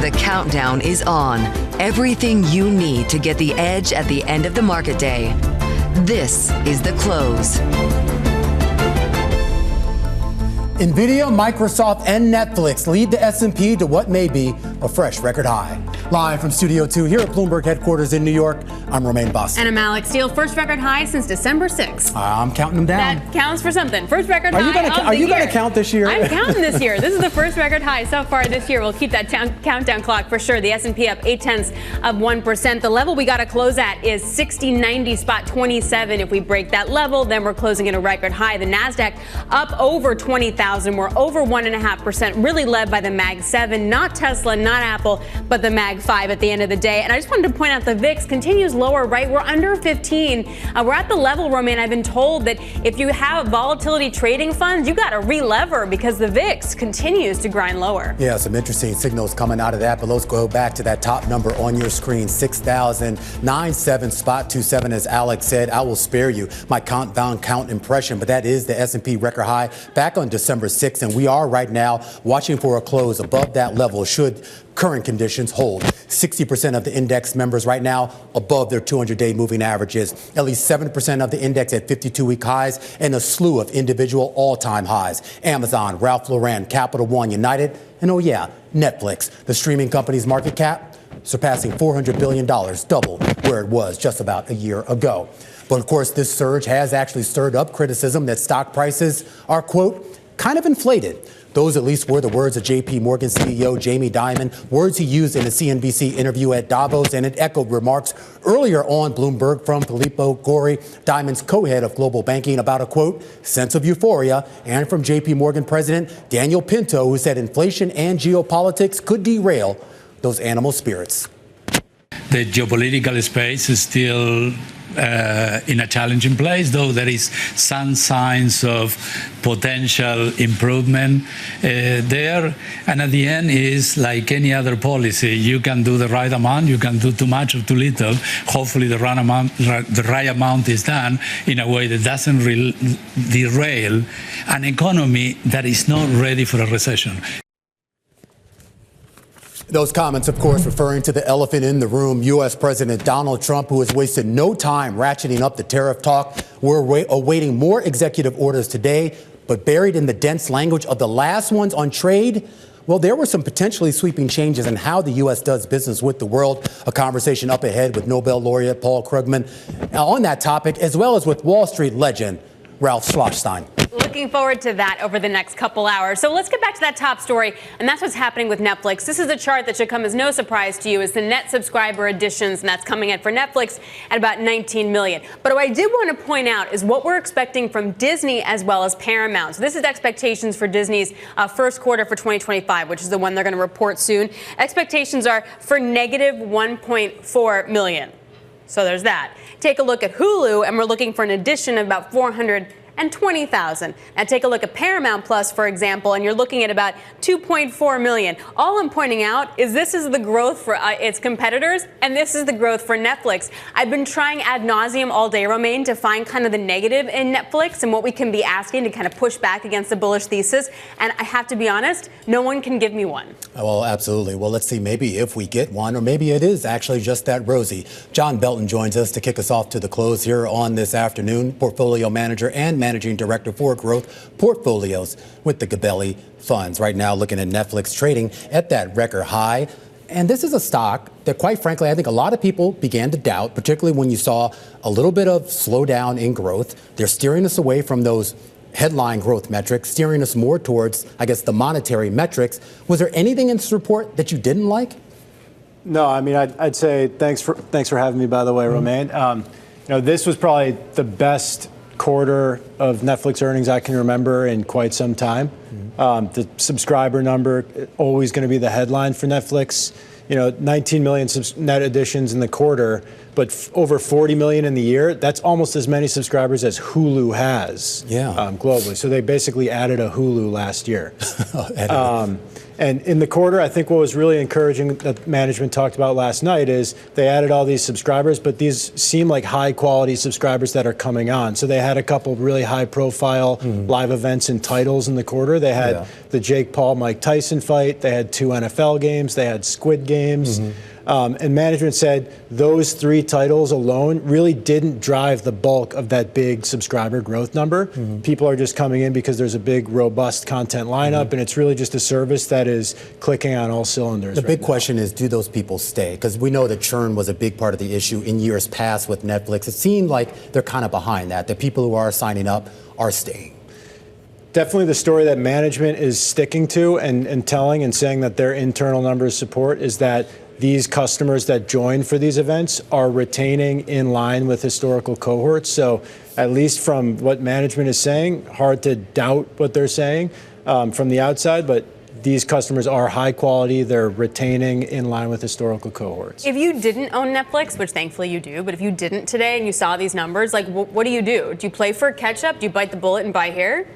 The countdown is on. Everything you need to get the edge at the end of the market day. This is The Close. Nvidia, Microsoft, and Netflix lead the S&P to what may be a fresh record high. Live from Studio 2 here at Bloomberg headquarters in New York, I'm Romaine Boston. And I'm Alex Steele. First record high since December 6th. I'm counting them down. That counts for something. First record high Are you going to count this year? I'm counting this year. This is the first record high so far this year. We'll keep that countdown clock for sure. The S&P up 0.8%. The level we got to close at is 60.90, spot 27. If we break that level, then we're closing at a record high. The NASDAQ up over 20,000. We're over 1.5%, really led by the Mag 7, not Tesla, not Apple, but the Mag 5 at the end of the day. And I just wanted to point out the VIX continues lower, right? We're under 15. We're at the level, Romaine, I've been told that if you have volatility trading funds, you got to re-lever because the VIX continues to grind lower. Yeah, some interesting signals coming out of that. But let's go back to that top number on your screen, 6,097, spot 27. As Alex said, I will spare you my count impression, but that is the S&P record high back on December 6th. And we are right now watching for a close above that level should current conditions hold. 60% of the index members right now above their 200-day moving averages. At least 7% of the index at 52-week highs, and a slew of individual all-time highs. Amazon, Ralph Lauren, Capital One, United, and oh yeah, Netflix. The streaming company's market cap surpassing $400 billion, double where it was just about a year ago. But of course, this surge has actually stirred up criticism that stock prices are, quote, kind of inflated. Those at least were the words of J.P. Morgan CEO Jamie Dimon, words he used in a CNBC interview at Davos, and it echoed remarks earlier on Bloomberg from Filippo Gori, Dimon's co-head of global banking, about a, quote, sense of euphoria, and from J.P. Morgan President Daniel Pinto, who said inflation and geopolitics could derail those animal spirits. The geopolitical space is still in a challenging place, though there is some signs of potential improvement there. And at the end is like any other policy. You can do the right amount, you can do too much or too little. Hopefully the right amount is done in a way that doesn't derail an economy that is not ready for a recession. Those comments, of course, referring to the elephant in the room, U.S. President Donald Trump, who has wasted no time ratcheting up the tariff talk. We're awaiting more executive orders today, but buried in the dense language of the last ones on trade, well, there were some potentially sweeping changes in how the U.S. does business with the world. A conversation up ahead with Nobel laureate Paul Krugman on that topic, as well as with Wall Street legend Ralph Schlosstein. Looking forward to that over the next couple hours. So let's get back to that top story, and that's what's happening with Netflix. This is a chart that should come as no surprise to you. It's the net subscriber additions, and that's coming in for Netflix at about 19 million. But what I did want to point out is what we're expecting from Disney as well as Paramount. So this is expectations for Disney's first quarter for 2025, which is the one they're going to report soon. Expectations are for negative 1.4 million. So there's that. Take a look at Hulu, and we're looking for an addition of about 420,000. Now take a look at Paramount Plus, for example, and you're looking at about 2.4 million. All I'm pointing out is this is the growth for its competitors, and this is the growth for Netflix. I've been trying ad nauseum all day, Romaine, to find kind of the negative in Netflix and what we can be asking to kind of push back against the bullish thesis. And I have to be honest, no one can give me one. Well, absolutely. Well, let's see, maybe if we get one, or maybe it is actually just that rosy. John Belton joins us to kick us off to the close here on this afternoon, portfolio manager and managing director for growth portfolios with the Gabelli Funds. Right now, looking at Netflix trading at that record high. And this is a stock that, quite frankly, I think a lot of people began to doubt, particularly when you saw a little bit of slowdown in growth. They're steering us away from those headline growth metrics, steering us more towards, I guess, the monetary metrics. Was there anything in this report that you didn't like? No, I mean, I'd say thanks for having me, by the way, Romaine. This was probably the best quarter of Netflix earnings I can remember in quite some time. The subscriber number always going to be the headline for Netflix. 19 million net additions in the quarter, but over 40 million in the year. That's almost as many subscribers as Hulu has globally. So they basically added a Hulu last year. And in the quarter, I think what was really encouraging that management talked about last night is they added all these subscribers, but these seem like high-quality subscribers that are coming on. So they had a couple really high-profile live events and titles in the quarter. They had the Jake Paul-Mike Tyson fight. They had 2 NFL games. They had Squid Games. And management said those 3 titles alone really didn't drive the bulk of that big subscriber growth number. People are just coming in because there's a big, robust content lineup, and it's really just a service that is clicking on all cylinders. The big question is, do those people stay? Because we know that churn was a big part of the issue in years past with Netflix. It seemed like they're kind of behind that. The people who are signing up are staying. Definitely the story that management is sticking to and telling and saying that their internal numbers support is that these customers that join for these events are retaining in line with historical cohorts. So at least from what management is saying, hard to doubt what they're saying from the outside, but these customers are high quality. They're retaining in line with historical cohorts. If you didn't own Netflix, which thankfully you do, but if you didn't today and you saw these numbers, like what do you do? Do you play for catch up? Do you bite the bullet and buy here?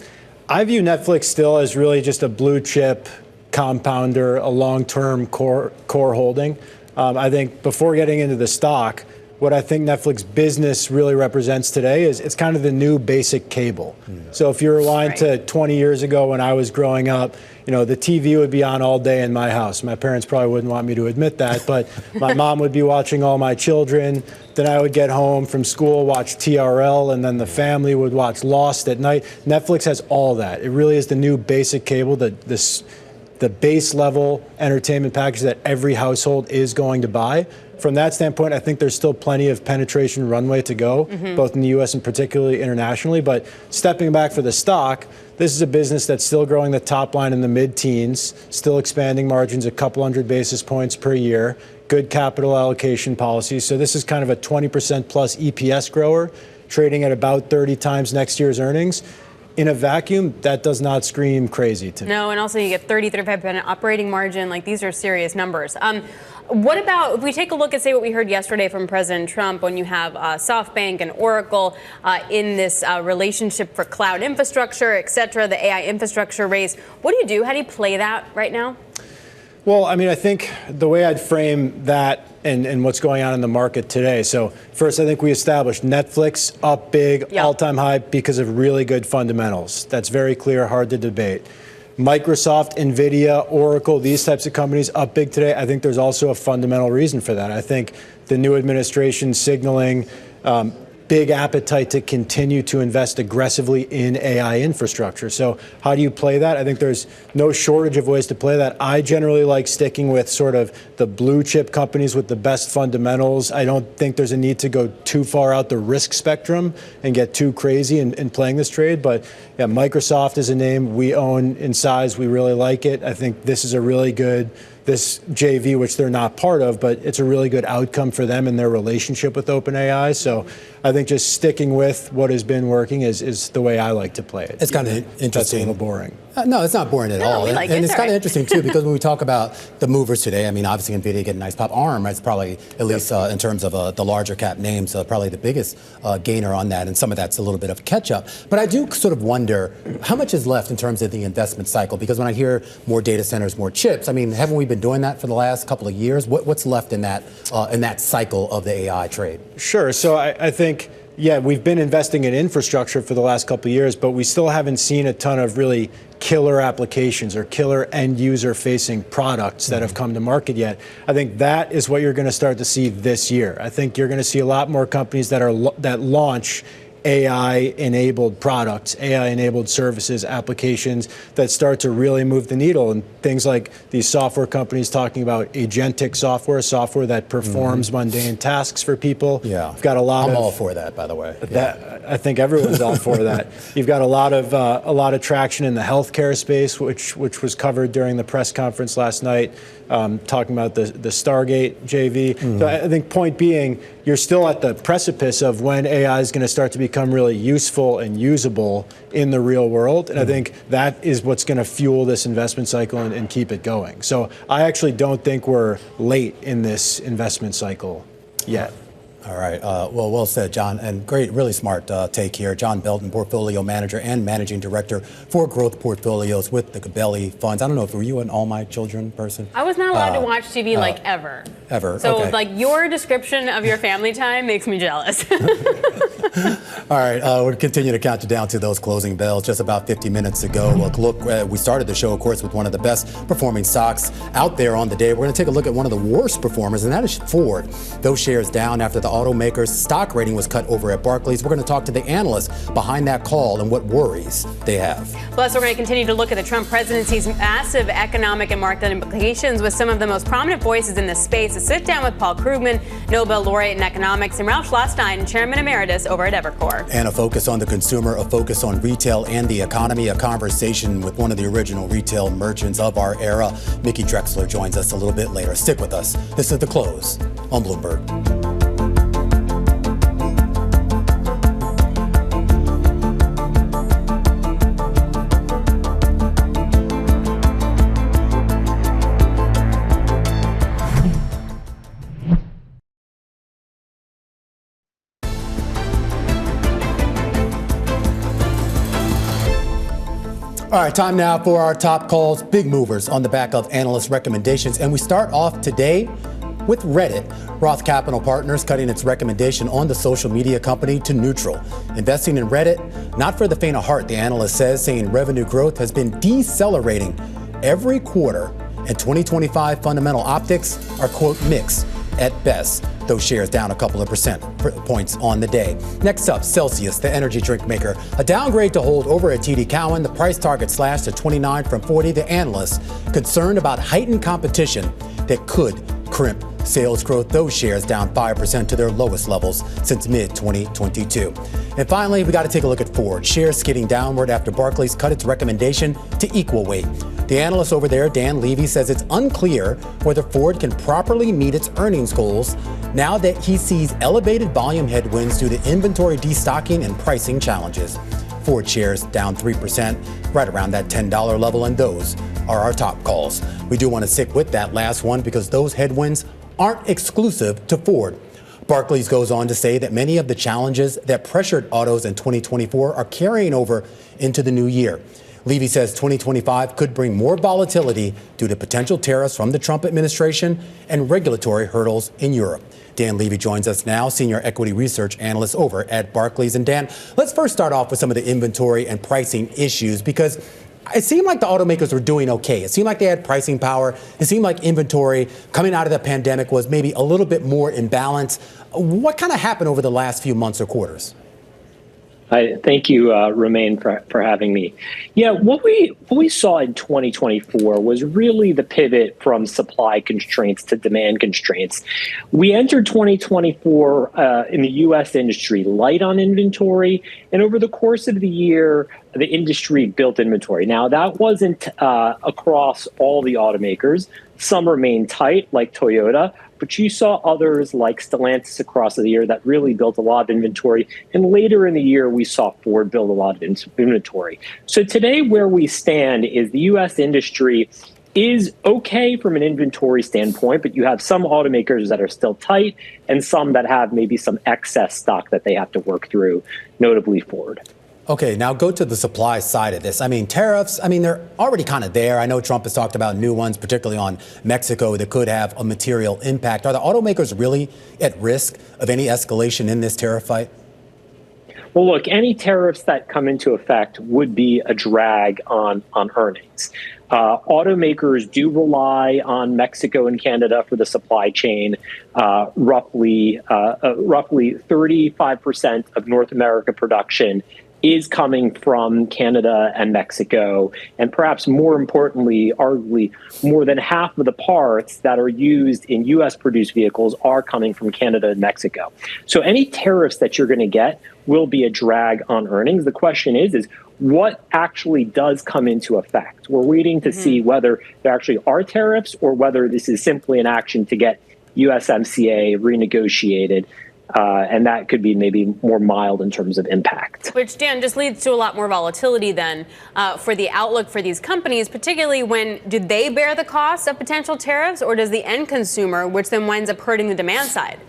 I view Netflix still as really just a blue chip compounder, a long-term core holding. I think before getting into the stock, what I think Netflix business really represents today is it's kind of the new basic cable. So if you rewind to 20 years ago when I was growing up, the TV would be on all day in my house. My parents probably wouldn't want me to admit that, but my mom would be watching all my children. Then I would get home from school, watch TRL, and then the family would watch Lost at night. Netflix has all that. It really is the new basic cable, the base level entertainment package that every household is going to buy. From that standpoint, I think there's still plenty of penetration runway to go, both in the U.S. and particularly internationally. But stepping back for the stock, this is a business that's still growing the top line in the mid-teens, still expanding margins a couple hundred basis points per year, good capital allocation policies. So this is kind of a 20% plus EPS grower, trading at about 30 times next year's earnings. In a vacuum, that does not scream crazy to me. No, and also you get 35% operating margin. Like, these are serious numbers. What about if we take a look at, say, what we heard yesterday from President Trump when you have SoftBank and Oracle in this relationship for cloud infrastructure, et cetera, the AI infrastructure race. What do you do? How do you play that right now? Well, I mean, I think the way I'd frame that and what's going on in the market today. So first, I think we established Netflix up big, all-time high because of really good fundamentals. That's very clear, hard to debate. Microsoft, NVIDIA, Oracle, these types of companies up big today. I think there's also a fundamental reason for that. I think the new administration signaling big appetite to continue to invest aggressively in AI infrastructure. So how do you play that? I think there's no shortage of ways to play that. I generally like sticking with sort of the blue chip companies with the best fundamentals. I don't think there's a need to go too far out the risk spectrum and get too crazy in playing this trade. But yeah, Microsoft is a name we own in size. We really like it. I think this is a really good this JV, which they're not part of, but it's a really good outcome for them and their relationship with OpenAI. So I think just sticking with what has been working is the way I like to play it. It's kind of interesting. That's a little boring. No, it's not boring at all. Like and it's kind of interesting, too, because when we talk about the movers today, I mean, obviously, NVIDIA getting a nice pop. ARM is probably, at least in terms of the larger cap names, probably the biggest gainer on that. And some of that's a little bit of a catch up. But I do sort of wonder how much is left in terms of the investment cycle? Because when I hear more data centers, more chips, I mean, haven't we been doing that for the last couple of years? What's left in that cycle of the AI trade? Sure. So I think, yeah, we've been investing in infrastructure for the last couple of years, but we still haven't seen a ton of really killer applications or killer end user facing products that have come to market yet. I think that is what you're going to start to see this year. I think you're going to see a lot more companies that launch AI-enabled products, AI-enabled services, applications that start to really move the needle. And things like these software companies talking about agentic software that performs mundane tasks for people. Yeah, You've got a lot I'm all for that, by the way. I think everyone's all for that. You've got a lot of traction in the healthcare space, which was covered during the press conference last night, talking about the Stargate JV. So I think point being, you're still at the precipice of when AI is going to start to become really useful and usable in the real world. And I think that is what's going to fuel this investment cycle and keep it going. So I actually don't think we're late in this investment cycle yet. All right. Well said, John. And great, really smart take here. John Belton, portfolio manager and managing director for growth portfolios with the Gabelli Funds. I don't know if were you an All My Children person? I was not allowed to watch TV ever. Ever. So okay. Your description of your family time makes me jealous. All right. We'll continue to count you down to those closing bells. Just about 50 minutes ago. Look, we started the show, of course, with one of the best performing stocks out there on the day. We're going to take a look at one of the worst performers, and that is Ford. Those shares down after the automaker's stock rating was cut over at Barclays. We're going to talk to the analysts behind that call and what worries they have. Plus, we're going to continue to look at the Trump presidency's massive economic and market implications with some of the most prominent voices in this space. A sit down with Paul Krugman, Nobel laureate in economics, and Ralph Schlosstein, chairman emeritus over at Evercore. And a focus on the consumer, a focus on retail and the economy, a conversation with one of the original retail merchants of our era. Mickey Drexler joins us a little bit later. Stick with us. This is The Close on Bloomberg. All right, time now for our top calls, big movers on the back of analyst recommendations. And we start off today with Reddit. Roth Capital Partners cutting its recommendation on the social media company to neutral. Investing in Reddit, not for the faint of heart, the analyst says, saying revenue growth has been decelerating every quarter, and 2025 fundamental optics are, quote, mixed at best. Those shares down a couple of percent points on the day. Next up, Celsius, the energy drink maker. A downgrade to hold over at TD Cowen. The price target slashed to 29 from 40. The analysts concerned about heightened competition that could crimp sales growth. Those shares down 5% to their lowest levels since mid-2022. And finally, we got to take a look at Ford. Shares skidding downward after Barclays cut its recommendation to equal weight. The analyst over there, Dan Levy, says it's unclear whether Ford can properly meet its earnings goals now that he sees elevated volume headwinds due to inventory destocking and pricing challenges. Ford shares down 3%, right around that $10 level, and those are our top calls. We do want to stick with that last one because those headwinds aren't exclusive to Ford. Barclays goes on to say that many of the challenges that pressured autos in 2024 are carrying over into the new year. Levy says 2025 could bring more volatility due to potential tariffs from the Trump administration and regulatory hurdles in Europe. Dan Levy joins us now, senior equity research analyst over at Barclays. And Dan, let's first start off with some of the inventory and pricing issues, because it seemed like the automakers were doing okay. It seemed like they had pricing power. It seemed like inventory coming out of the pandemic was maybe a little bit more in balance. What kind of happened over the last few months or quarters? Thank you, Romain, for having me. Yeah, what we saw in 2024 was really the pivot from supply constraints to demand constraints. We entered 2024 in the U.S. industry light on inventory, and over the course of the year, the industry built inventory. Now, that wasn't across all the automakers. Some remained tight, like Toyota, but you saw others like Stellantis across the year that really built a lot of inventory. And later in the year, we saw Ford build a lot of inventory. So today, where we stand is the U.S. industry is okay from an inventory standpoint, but you have some automakers that are still tight and some that have maybe some excess stock that they have to work through, notably Ford. Okay, now go to the supply side of this. I mean, tariffs, they're already kind of there. I know Trump has talked about new ones, particularly on Mexico, that could have a material impact. Are the automakers really at risk of any escalation in this tariff fight? Well, look, any tariffs that come into effect would be a drag on earnings. Automakers do rely on Mexico and Canada for the supply chain. Roughly 35% of North America production is coming from Canada and Mexico. And perhaps more importantly, arguably more than half of the parts that are used in U.S. produced vehicles are coming from Canada and Mexico. So any tariffs that you're going to get will be a drag on earnings. The question is what actually does come into effect? We're waiting to see whether there actually are tariffs or whether this is simply an action to get USMCA renegotiated. And that could be maybe more mild in terms of impact. Which, Dan, just leads to a lot more volatility then for the outlook for these companies, particularly when do they bear the cost of potential tariffs or does the end consumer, which then winds up hurting the demand side?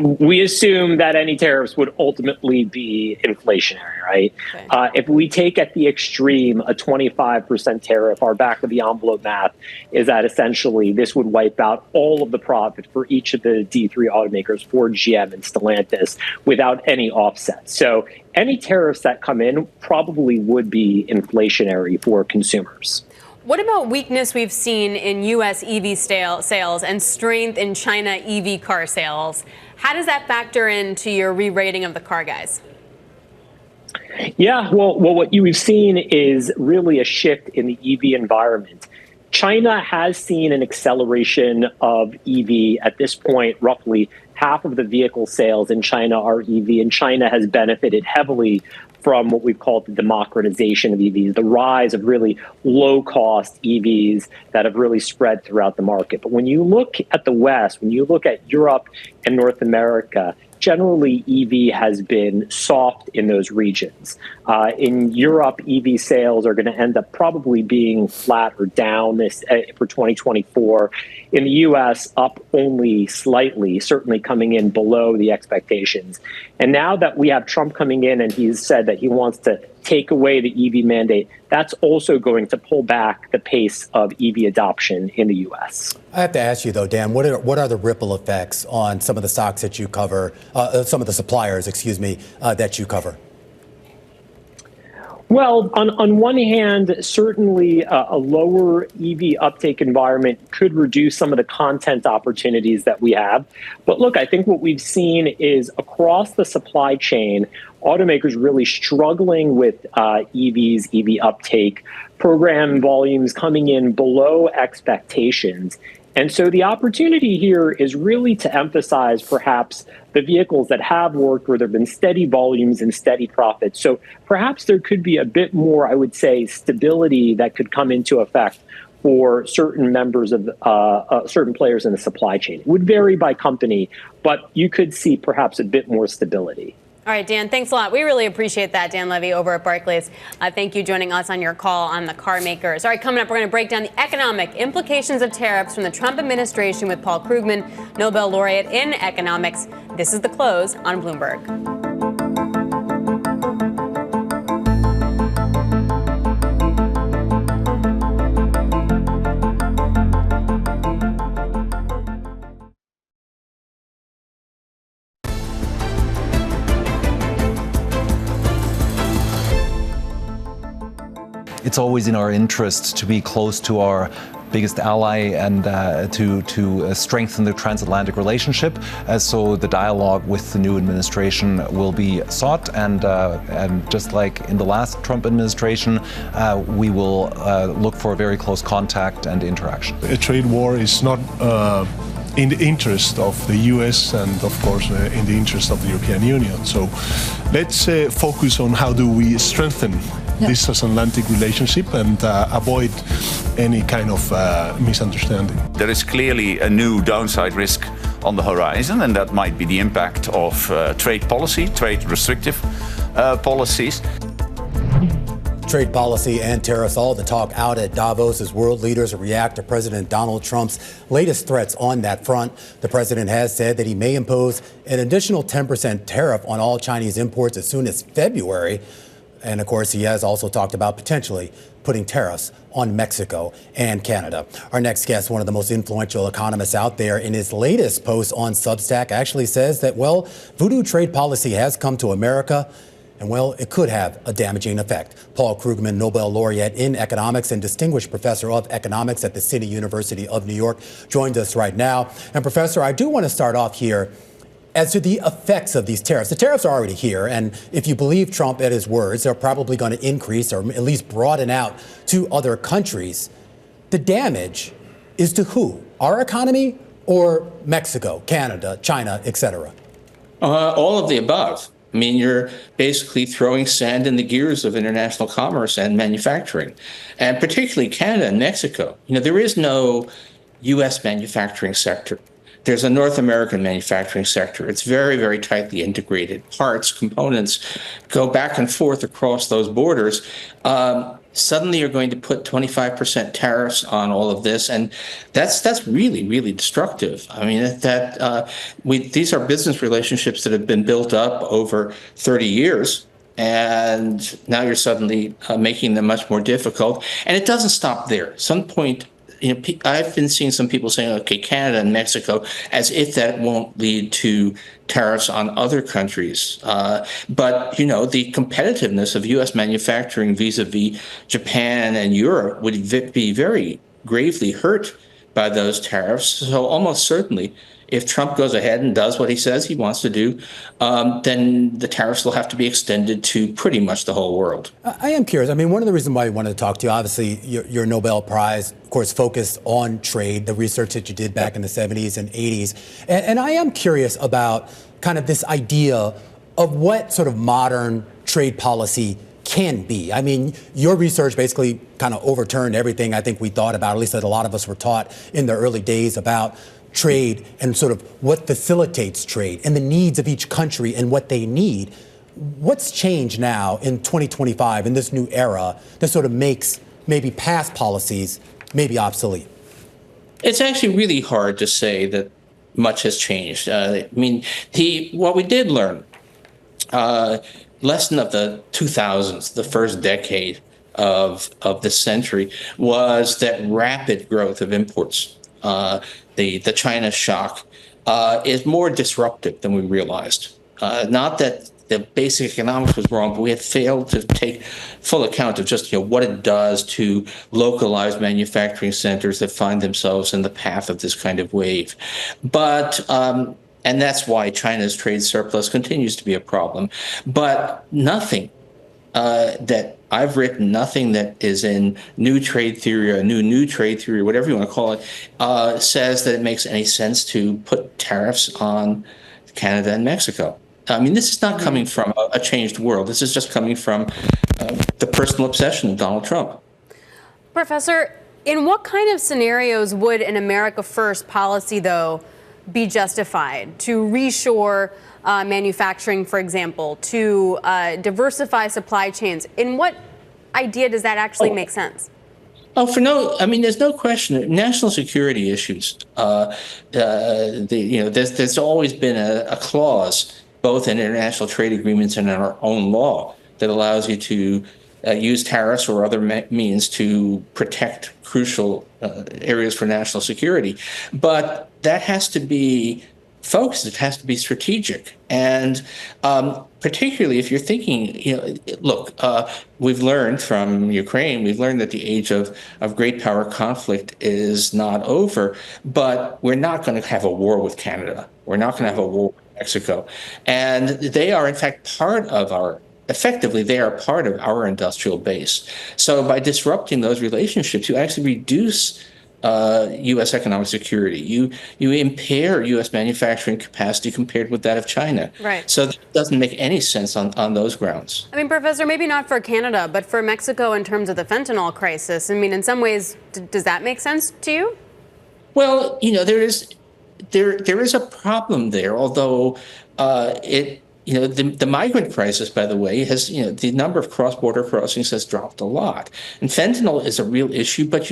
we assume that any tariffs would ultimately be inflationary, right? Okay. If we take at the extreme a 25% tariff, our back of the envelope math is that essentially this would wipe out all of the profit for each of the D3 automakers, Ford, GM, and Stellantis, without any offset. So any tariffs that come in probably would be inflationary for consumers. What about weakness we've seen in U.S. EV sales and strength in China EV car sales? How does that factor into your re-rating of the car guys? Yeah, well, what we've seen is really a shift in the EV environment. China has seen an acceleration of EV. At this point, roughly half of the vehicle sales in China are EV, and China has benefited heavily from what we've called the democratization of EVs, the rise of really low-cost EVs that have really spread throughout the market. But when you look at the West, when you look at Europe and North America, generally EV has been soft in those regions. In Europe, EV sales are going to end up probably being flat or down for 2024. In the U.S., up only slightly, certainly coming in below the expectations. And now that we have Trump coming in and he's said that he wants to take away the EV mandate, that's also going to pull back the pace of EV adoption in the U.S. I have to ask you, though, Dan, what are the ripple effects on some of the stocks that you cover, some of the suppliers, that you cover? Well, on one hand, certainly a lower EV uptake environment could reduce some of the content opportunities that we have. But look, I think what we've seen is across the supply chain, automakers really struggling with EVs, EV uptake, program volumes coming in below expectations. And so the opportunity here is really to emphasize perhaps the vehicles that have worked where there have been steady volumes and steady profits. So perhaps there could be a bit more, I would say, stability that could come into effect for certain members of certain players in the supply chain. It would vary by company, but you could see perhaps a bit more stability. All right, Dan, thanks a lot. We really appreciate that. Dan Levy over at Barclays. Thank you joining us on your call on the car makers. All right, coming up, we're going to break down the economic implications of tariffs from the Trump administration with Paul Krugman, Nobel laureate in economics. This is The Close on Bloomberg. It's always in our interest to be close to our biggest ally and to strengthen the transatlantic relationship. So the dialogue with the new administration will be sought, and just like in the last Trump administration, we will look for very close contact and interaction. A trade war is not in the interest of the US and, of course, in the interest of the European Union. So let's focus on how do we strengthen this transatlantic relationship and avoid any kind of misunderstanding. There is clearly a new downside risk on the horizon, and that might be the impact of trade policy, trade restrictive policies. Trade policy and tariffs, all the talk out at Davos as world leaders react to President Donald Trump's latest threats on that front. The president has said that he may impose an additional 10% tariff on all Chinese imports as soon as February. And of course, he has also talked about potentially putting tariffs on Mexico and Canada. Our next guest, one of the most influential economists out there, in his latest post on Substack actually says that, well, voodoo trade policy has come to America. And, well, it could have a damaging effect. Paul Krugman, Nobel laureate in economics and distinguished professor of economics at the City University of New York, joins us right now. And, Professor, I do want to start off here as to the effects of these tariffs. The tariffs are already here, and if you believe Trump at his words, they're probably going to increase or at least broaden out to other countries. The damage is to who? Our economy or Mexico, Canada, China, et cetera? All of the above. I mean, you're basically throwing sand in the gears of international commerce and manufacturing, and particularly Canada and Mexico. You know, there is no U.S. manufacturing sector. There's a North American manufacturing sector. It's very, very tightly integrated. Parts, components go back and forth across those borders. suddenly you're going to put 25% tariffs on all of this, and that's really, really destructive. I mean, these are business relationships that have been built up over 30 years, and now you're suddenly making them much more difficult. And it doesn't stop there. At some point, I've been seeing some people saying, okay, Canada and Mexico, as if that won't lead to tariffs on other countries. But, the competitiveness of U.S. manufacturing vis-a-vis Japan and Europe would be very gravely hurt by those tariffs. So almost certainly, if Trump goes ahead and does what he says he wants to do, then the tariffs will have to be extended to pretty much the whole world. I am curious. I mean, one of the reasons why I wanted to talk to you, obviously, your Nobel Prize, of course, focused on trade, the research that you did back in the 70s and 80s. And I am curious about kind of this idea of what sort of modern trade policy can be. I mean, your research basically kind of overturned everything I think we thought about, at least that a lot of us were taught in the early days about trade and sort of what facilitates trade and the needs of each country and what they need. What's changed now in 2025 in this new era that sort of makes maybe past policies maybe obsolete? It's actually really hard to say that much has changed. What we did learn, lesson of the 2000s, the first decade of this century, was that rapid growth of imports, the China shock, is more disruptive than we realized. Not that the basic economics was wrong, but we had failed to take full account of just what it does to localized manufacturing centers that find themselves in the path of this kind of wave. But and that's why China's trade surplus continues to be a problem. But nothing that I've written, nothing that is in new trade theory or new trade theory, whatever you want to call it, says that it makes any sense to put tariffs on Canada and Mexico. I mean, this is not coming from a changed world. This is just coming from the personal obsession of Donald Trump. Professor, in what kind of scenarios would an America First policy, though, be justified to reshore manufacturing, for example, to diversify supply chains? In what idea does that actually make sense? There's no question. National security issues. There's always been a clause, both in international trade agreements and in our own law, that allows you to use tariffs or other means to protect crucial areas for national security. But that has to be focused. It has to be strategic. And particularly if you're thinking, we've learned from Ukraine, we've learned that the age of great power conflict is not over, but we're not going to have a war with Canada. We're not going to have a war with Mexico. And they are, in fact, effectively, they are part of our industrial base. So by disrupting those relationships, you actually reduce U.S. economic security. You impair U.S. manufacturing capacity compared with that of China. Right. So that doesn't make any sense on those grounds. I mean, Professor, maybe not for Canada, but for Mexico in terms of the fentanyl crisis. I mean, in some ways, does that make sense to you? Well, there is a problem there, although the migrant crisis, by the way, has, the number of cross-border crossings has dropped a lot. And fentanyl is a real issue, but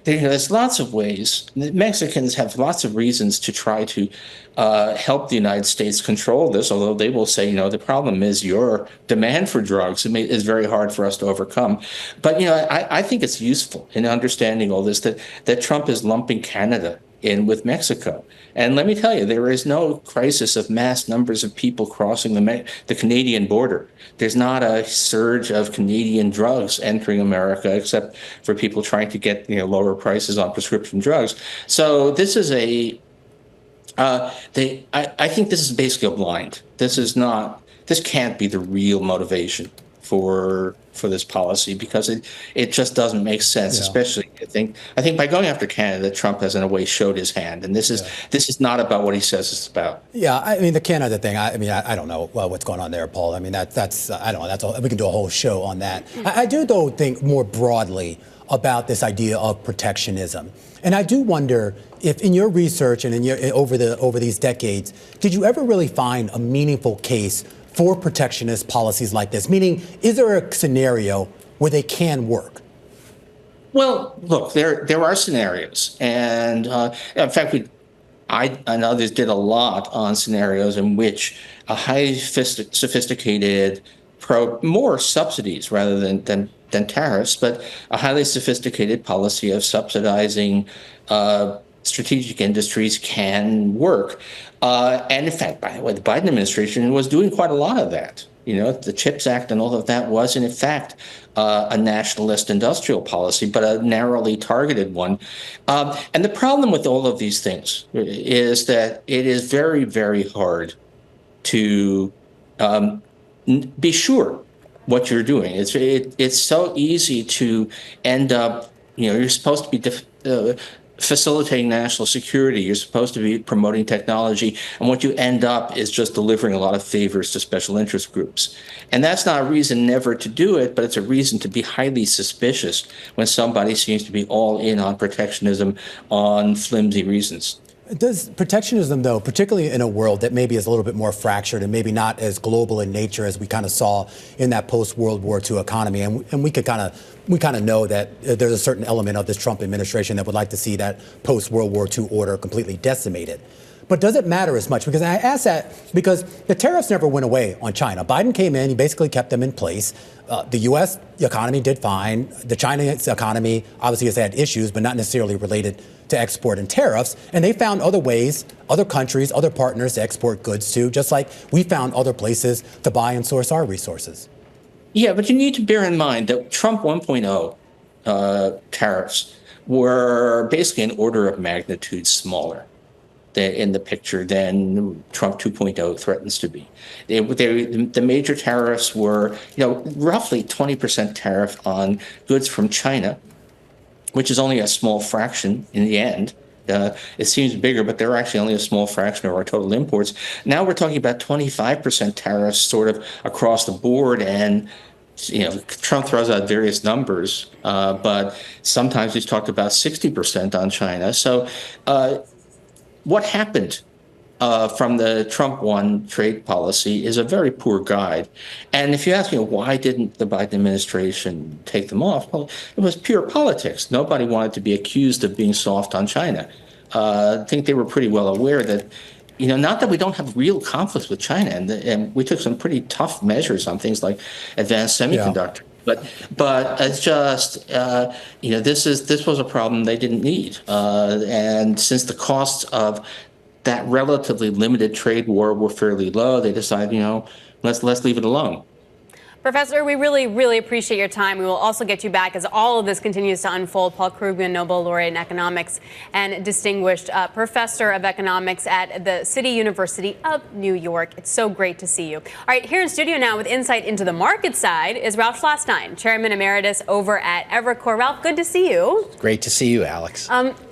there's lots of ways. The Mexicans have lots of reasons to try to help the United States control this, although they will say, the problem is your demand for drugs is very hard for us to overcome. But, I think it's useful in understanding all this that Trump is lumping Canada in with Mexico. And let me tell you, there is no crisis of mass numbers of people crossing the Canadian border. There's not a surge of Canadian drugs entering America, except for people trying to get lower prices on prescription drugs. So this is I think this is basically a blind. This can't be the real motivation for this policy, because it just doesn't make sense. Yeah. Especially, I think by going after Canada, Trump has in a way showed his hand, and this is not about what he says it's about. Yeah, I mean the Canada thing. I don't know what's going on there, Paul. I mean that's I don't know. That's all, we can do a whole show on that. I do though think more broadly about this idea of protectionism, and I do wonder if in your research and over these decades, did you ever really find a meaningful case for protectionist policies like this? Meaning, is there a scenario where they can work? Well, look, there are scenarios, and in fact, I and others did a lot on scenarios in which a highly sophisticated, more subsidies rather than tariffs, but a highly sophisticated policy of subsidizing strategic industries can work. And in fact, by the way, the Biden administration was doing quite a lot of that. The CHIPS Act and all of that was, in fact, a nationalist industrial policy, but a narrowly targeted one. And the problem with all of these things is that it is very, very hard to be sure what you're doing. It's so easy to end up, you're supposed to be facilitating national security. You're supposed to be promoting technology. And what you end up is just delivering a lot of favors to special interest groups. And that's not a reason never to do it, but it's a reason to be highly suspicious when somebody seems to be all in on protectionism on flimsy reasons. Does protectionism, though, particularly in a world that maybe is a little bit more fractured and maybe not as global in nature as we kind of saw in that post-World War II economy, and we kind of know that there's a certain element of this Trump administration that would like to see that post-World War II order completely decimated. But does it matter as much? Because I ask that because the tariffs never went away on China. Biden came in, he basically kept them in place. The U.S. economy did fine. The Chinese economy obviously has had issues, but not necessarily related to export and tariffs. And they found other ways, other countries, other partners to export goods to, just like we found other places to buy and source our resources. Yeah, but you need to bear in mind that Trump 1.0 tariffs were basically an order of magnitude smaller in the picture than Trump 2.0 threatens to be. The major tariffs were, roughly 20% tariff on goods from China, which is only a small fraction in the end. It seems bigger, but they're actually only a small fraction of our total imports. Now we're talking about 25% tariffs sort of across the board, and Trump throws out various numbers, but sometimes he's talked about 60% on China. So what happened from the Trump 1 trade policy is a very poor guide. And if you ask me, why didn't the Biden administration take them off? Well, it was pure politics. Nobody wanted to be accused of being soft on China. I think they were pretty well aware that, not that we don't have real conflicts with China, and we took some pretty tough measures on things like advanced semiconductor. Yeah. But it's just, this was a problem they didn't need. And since the costs of that relatively limited trade war were fairly low, they decided, let's leave it alone. Professor, we really, really appreciate your time. We will also get you back as all of this continues to unfold. Paul Krugman, Nobel laureate in economics and distinguished professor of economics at the City University of New York. It's so great to see you. All right, here in studio now with insight into the market side is Ralph Schlosstein, chairman emeritus over at Evercore. Ralph, good to see you. Great to see you, Alex.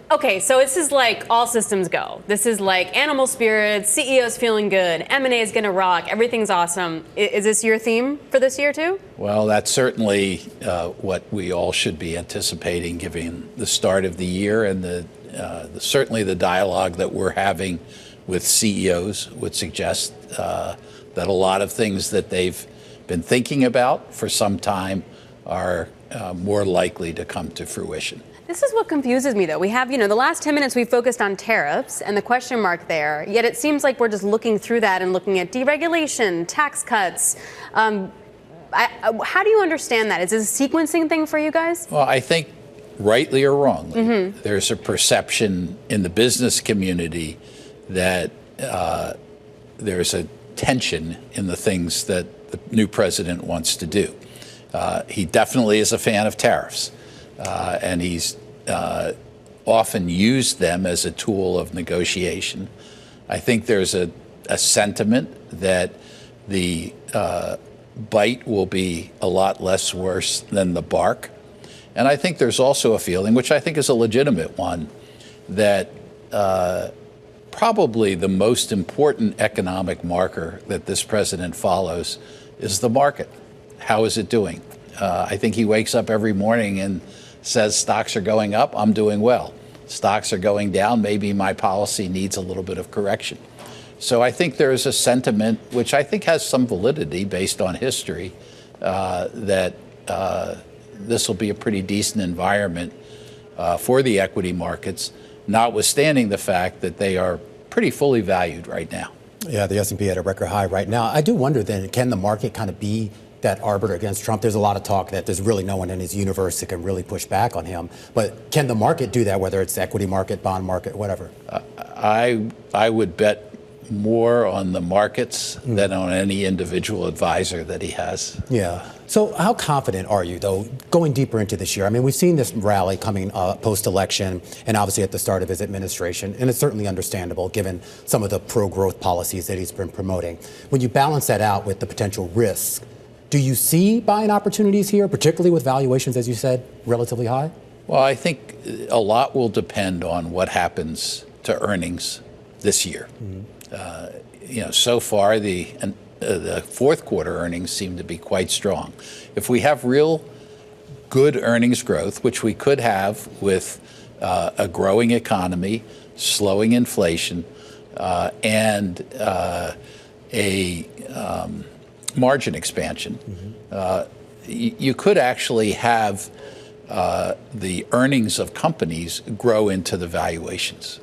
Okay, so this is like all systems go. This is like animal spirits, CEOs feeling good, M&A is going to rock, everything's awesome. Is this your theme for this year too? Well, that's certainly what we all should be anticipating given the start of the year, and certainly the dialogue that we're having with CEOs would suggest that a lot of things that they've been thinking about for some time are more likely to come to fruition. This is what confuses me, though. We have, the last 10 minutes we focused on tariffs and the question mark there, yet it seems like we're just looking through that and looking at deregulation, tax cuts. How do you understand that? Is this a sequencing thing for you guys? Well, I think rightly or wrongly, there's a perception in the business community that there's a tension in the things that the new president wants to do. He definitely is a fan of tariffs. And he's often used them as a tool of negotiation. I think there's a sentiment that the bite will be a lot less worse than the bark. And I think there's also a feeling, which I think is a legitimate one, that probably the most important economic marker that this president follows is the market. How is it doing? I think he wakes up every morning and says stocks are going up, I'm doing well. Stocks are going down, maybe my policy needs a little bit of correction. So I think there is a sentiment, which I think has some validity based on history, that this will be a pretty decent environment for the equity markets, notwithstanding the fact that they are pretty fully valued right now. Yeah, the S&P at a record high right now. I do wonder then, can the market kind of be that arbiter against Trump? There's a lot of talk that there's really no one in his universe that can really push back on him. But can the market do that, whether it's the equity market, bond market, whatever? I would bet more on the markets than on any individual advisor that he has. Yeah. So how confident are you, though, going deeper into this year? I mean, we've seen this rally coming post-election and obviously at the start of his administration, and it's certainly understandable given some of the pro-growth policies that he's been promoting. When you balance that out with the potential risk, do you see buying opportunities here, particularly with valuations, as you said, relatively high? Well, I think a lot will depend on what happens to earnings this year. So far the fourth quarter earnings seem to be quite strong. If we have real good earnings growth, which we could have with a growing economy, slowing inflation, and a margin expansion, you could actually have the earnings of companies grow into the valuations.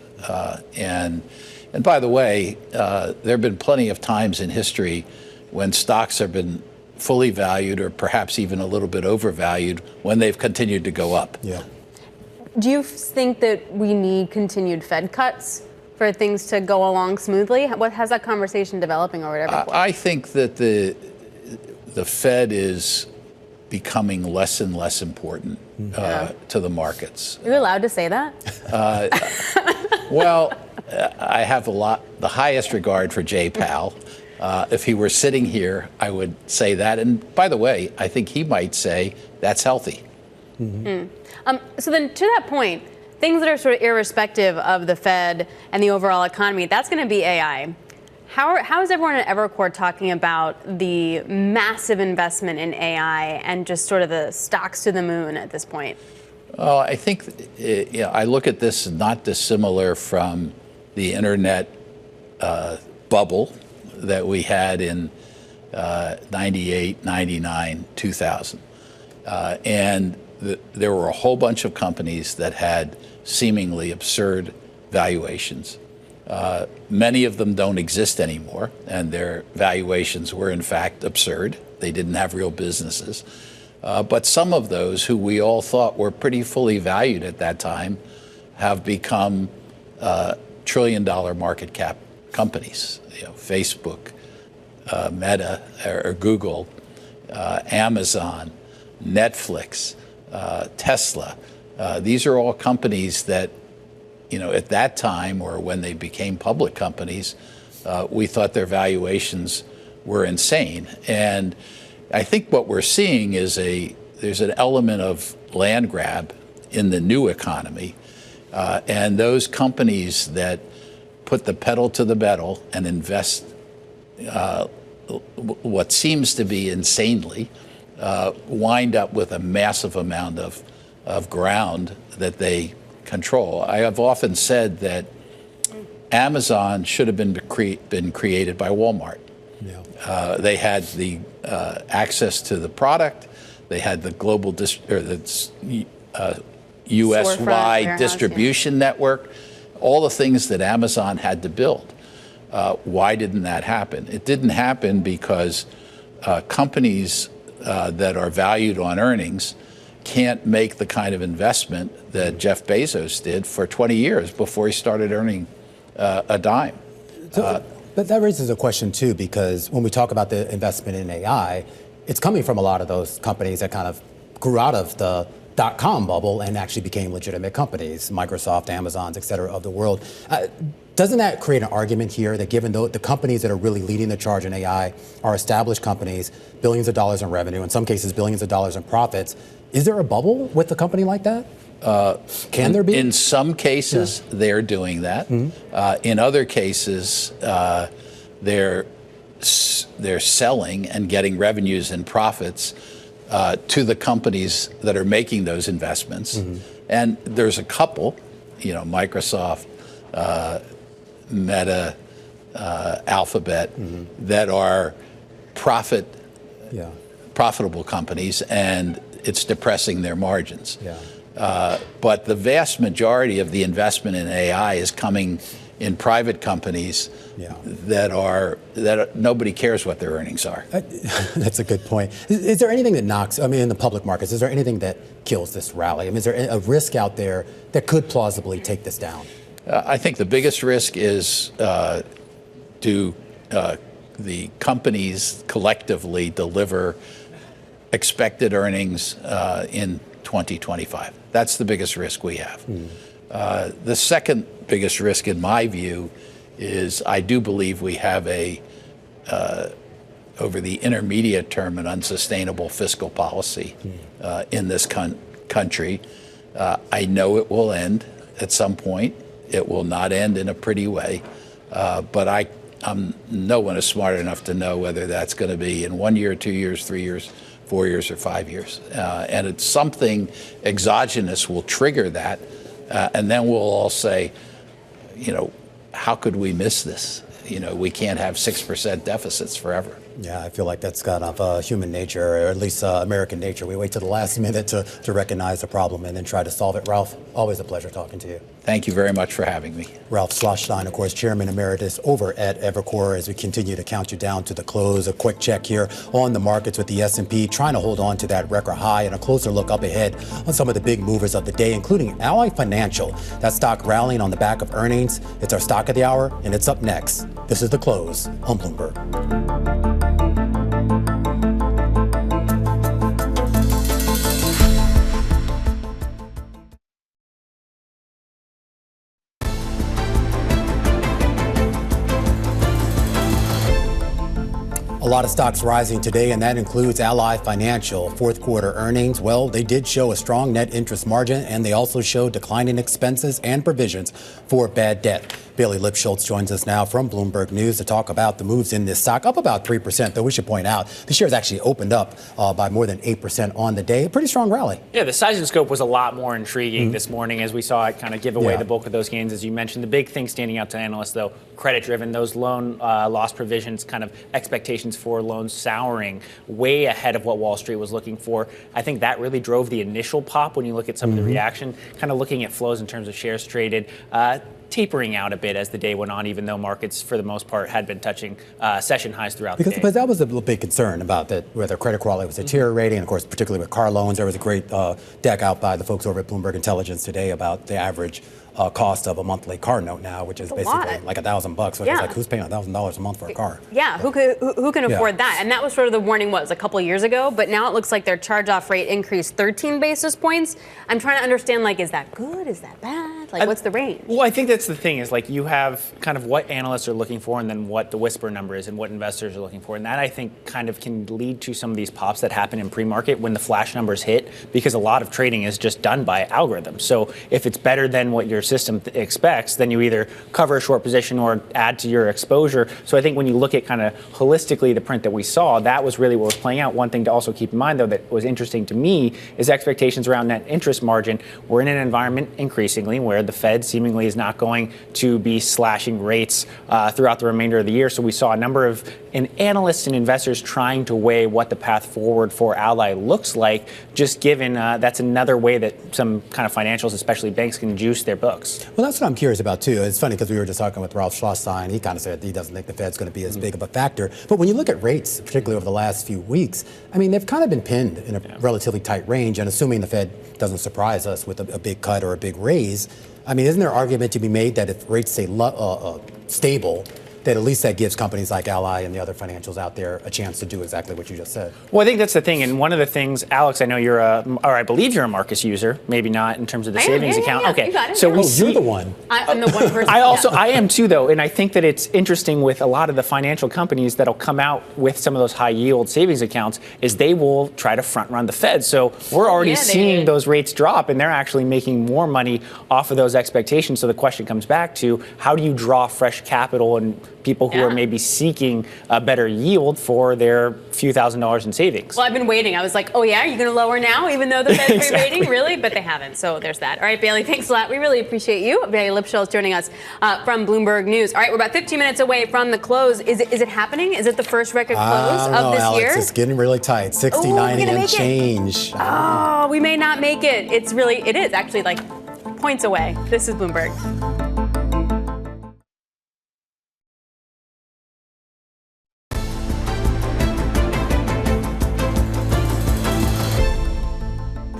And by the way, there have been plenty of times in history when stocks have been fully valued or perhaps even a little bit overvalued when they've continued to go up. Yeah. Do you think that we need continued Fed cuts for things to go along smoothly? How's that conversation developing over at Evercore? I think that the Fed is becoming less and less important to the markets. Are you allowed to say that? Well, I have the highest regard for Jay Powell. If he were sitting here, I would say that. And by the way, I think he might say that's healthy. So then to that point, things that are sort of irrespective of the Fed and the overall economy, that's going to be AI. How is everyone at Evercore talking about the massive investment in AI and just sort of the stocks to the moon at this point? Well, I think I look at this not dissimilar from the internet bubble that we had in 98, 99, 2000. And there were a whole bunch of companies that had seemingly absurd valuations. Many of them don't exist anymore, and their valuations were in fact absurd. They didn't have real businesses. But some of those who we all thought were pretty fully valued at that time have become trillion-dollar market cap companies. Facebook, Meta, or Google, Amazon, Netflix, Tesla. These are all companies that, at that time or when they became public companies, we thought their valuations were insane. And I think what we're seeing is there's an element of land grab in the new economy. And those companies that put the pedal to the metal and invest what seems to be insanely, wind up with a massive amount of ground that they control. I have often said that Amazon should have been created by Walmart. Yeah. They had the access to the product. They had the global U.S.-wide distribution network, all the things that Amazon had to build. Why didn't that happen? It didn't happen because companies that are valued on earnings can't make the kind of investment that Jeff Bezos did for 20 years before he started earning a dime. But that raises a question, too, because when we talk about the investment in AI, it's coming from a lot of those companies that kind of grew out of the dot-com bubble and actually became legitimate companies, Microsoft, Amazons, et cetera, of the world. Doesn't that create an argument here that given the companies that are really leading the charge in AI are established companies, billions of dollars in revenue, in some cases billions of dollars in profits, is there a bubble with a company like that? Can there be? In some cases, they're doing that. Mm-hmm. In other cases, they're selling and getting revenues and profits to the companies that are making those investments. Mm-hmm. And there's a couple, Microsoft, Meta, Alphabet, mm-hmm. that are profitable companies, and it's depressing their margins. Yeah. But the vast majority of the investment in AI is coming in private companies that nobody cares what their earnings are. That's a good point. Is there anything that knocks, in the public markets, is there anything that kills this rally? Is there a risk out there that could plausibly take this down? I think the biggest risk is do the companies collectively deliver expected earnings in 2025. That's the biggest risk we have. The second biggest risk, in my view, is I do believe we have over the intermediate term, an unsustainable fiscal policy in this country. I know it will end at some point. It will not end in a pretty way, but no one is smart enough to know whether that's going to be in 1 year, 2 years, 3 years, 4 years, or 5 years. And it's something exogenous will trigger that, and then we'll all say, how could we miss this? We can't have 6% deficits forever. Yeah, I feel like that's kind of human nature, or at least American nature. We wait to the last minute to recognize the problem and then try to solve it. Ralph, always a pleasure talking to you. Thank you very much for having me. Ralph Schlosstein, of course, Chairman Emeritus over at Evercore. As we continue to count you down to the close, a quick check here on the markets with the S&P trying to hold on to that record high, and a closer look up ahead on some of the big movers of the day, including Ally Financial. That stock rallying on the back of earnings. It's our stock of the hour, and it's up next. This is The Close on Bloomberg. A lot of stocks rising today, and that includes Ally Financial. Fourth quarter earnings, well, they did show a strong net interest margin, and they also showed declining expenses and provisions for bad debt. Bailey Lipschultz joins us now from Bloomberg News to talk about the moves in this stock, up about 3%, though we should point out the shares actually opened up by more than 8% on the day. A pretty strong rally. Yeah, the size and scope was a lot more intriguing this morning as we saw it kind of give away the bulk of those gains, as you mentioned. The big thing standing out to analysts, though, credit-driven, those loan loss provisions, kind of expectations for loans souring way ahead of what Wall Street was looking for. I think that really drove the initial pop when you look at some of the reaction, kind of looking at flows in terms of shares traded. Tapering out a bit as the day went on, even though markets, for the most part, had been touching session highs throughout the day. Because that was a big concern about that, whether credit quality was deteriorating. And of course, particularly with car loans, there was a great deck out by the folks over at Bloomberg Intelligence today about the average cost of a monthly car note now, which is basically like $1,000. So it's like, who's paying $1,000 a month for a car? Yeah, who can afford that? And that was sort of the warning, was a couple of years ago, but now it looks like their charge-off rate increased 13 basis points. I'm trying to understand, is that good? Is that bad? What's the range? Well, I think that's the thing is, you have kind of what analysts are looking for and then what the whisper number is and what investors are looking for. And that, I think, kind of can lead to some of these pops that happen in pre-market when the flash numbers hit, because a lot of trading is just done by algorithms. So if it's better than what your system expects, then you either cover a short position or add to your exposure. So I think when you look at kind of holistically the print that we saw, that was really what was playing out. One thing to also keep in mind, though, that was interesting to me is expectations around net interest margin. We're in an environment increasingly where the Fed seemingly is not going to be slashing rates throughout the remainder of the year. So we saw a number of analysts and investors trying to weigh what the path forward for Ally looks like, just given that's another way that some kind of financials, especially banks, can juice their books. Well, that's what I'm curious about, too. It's funny because we were just talking with Ralph Schlosstein. He kind of said he doesn't think the Fed's going to be as big of a factor. But when you look at rates, particularly over the last few weeks, they've kind of been pinned in a relatively tight range. And assuming the Fed doesn't surprise us with a big cut or a big raise, isn't there an argument to be made that if rates stay stable, that at least that gives companies like Ally and the other financials out there a chance to do exactly what you just said? Well, I think that's the thing. And one of the things, Alex, I know I believe you're a Marcus user, maybe not in terms of the savings account. Okay. You got it. So you're the one. I'm the one person. I am too, though. And I think that it's interesting with a lot of the financial companies that'll come out with some of those high yield savings accounts is they will try to front run the Fed. So we're already seeing those rates drop, and they're actually making more money off of those expectations. So the question comes back to, how do you draw fresh capital and people who are maybe seeking a better yield for their few $1,000s in savings. Well, I've been waiting. I was like, oh yeah, are you going to lower now, even though the Fed's re-rating? Really? But they haven't. So there's that. All right, Bailey, thanks a lot. We really appreciate you. Bailey Lipschitz is joining us from Bloomberg News. All right, we're about 15 minutes away from the close. Is it happening? Is it the first record close of this Alex, year? It's getting really tight. 60.90 and change. Oh, we may not make it. It is actually like points away. This is Bloomberg.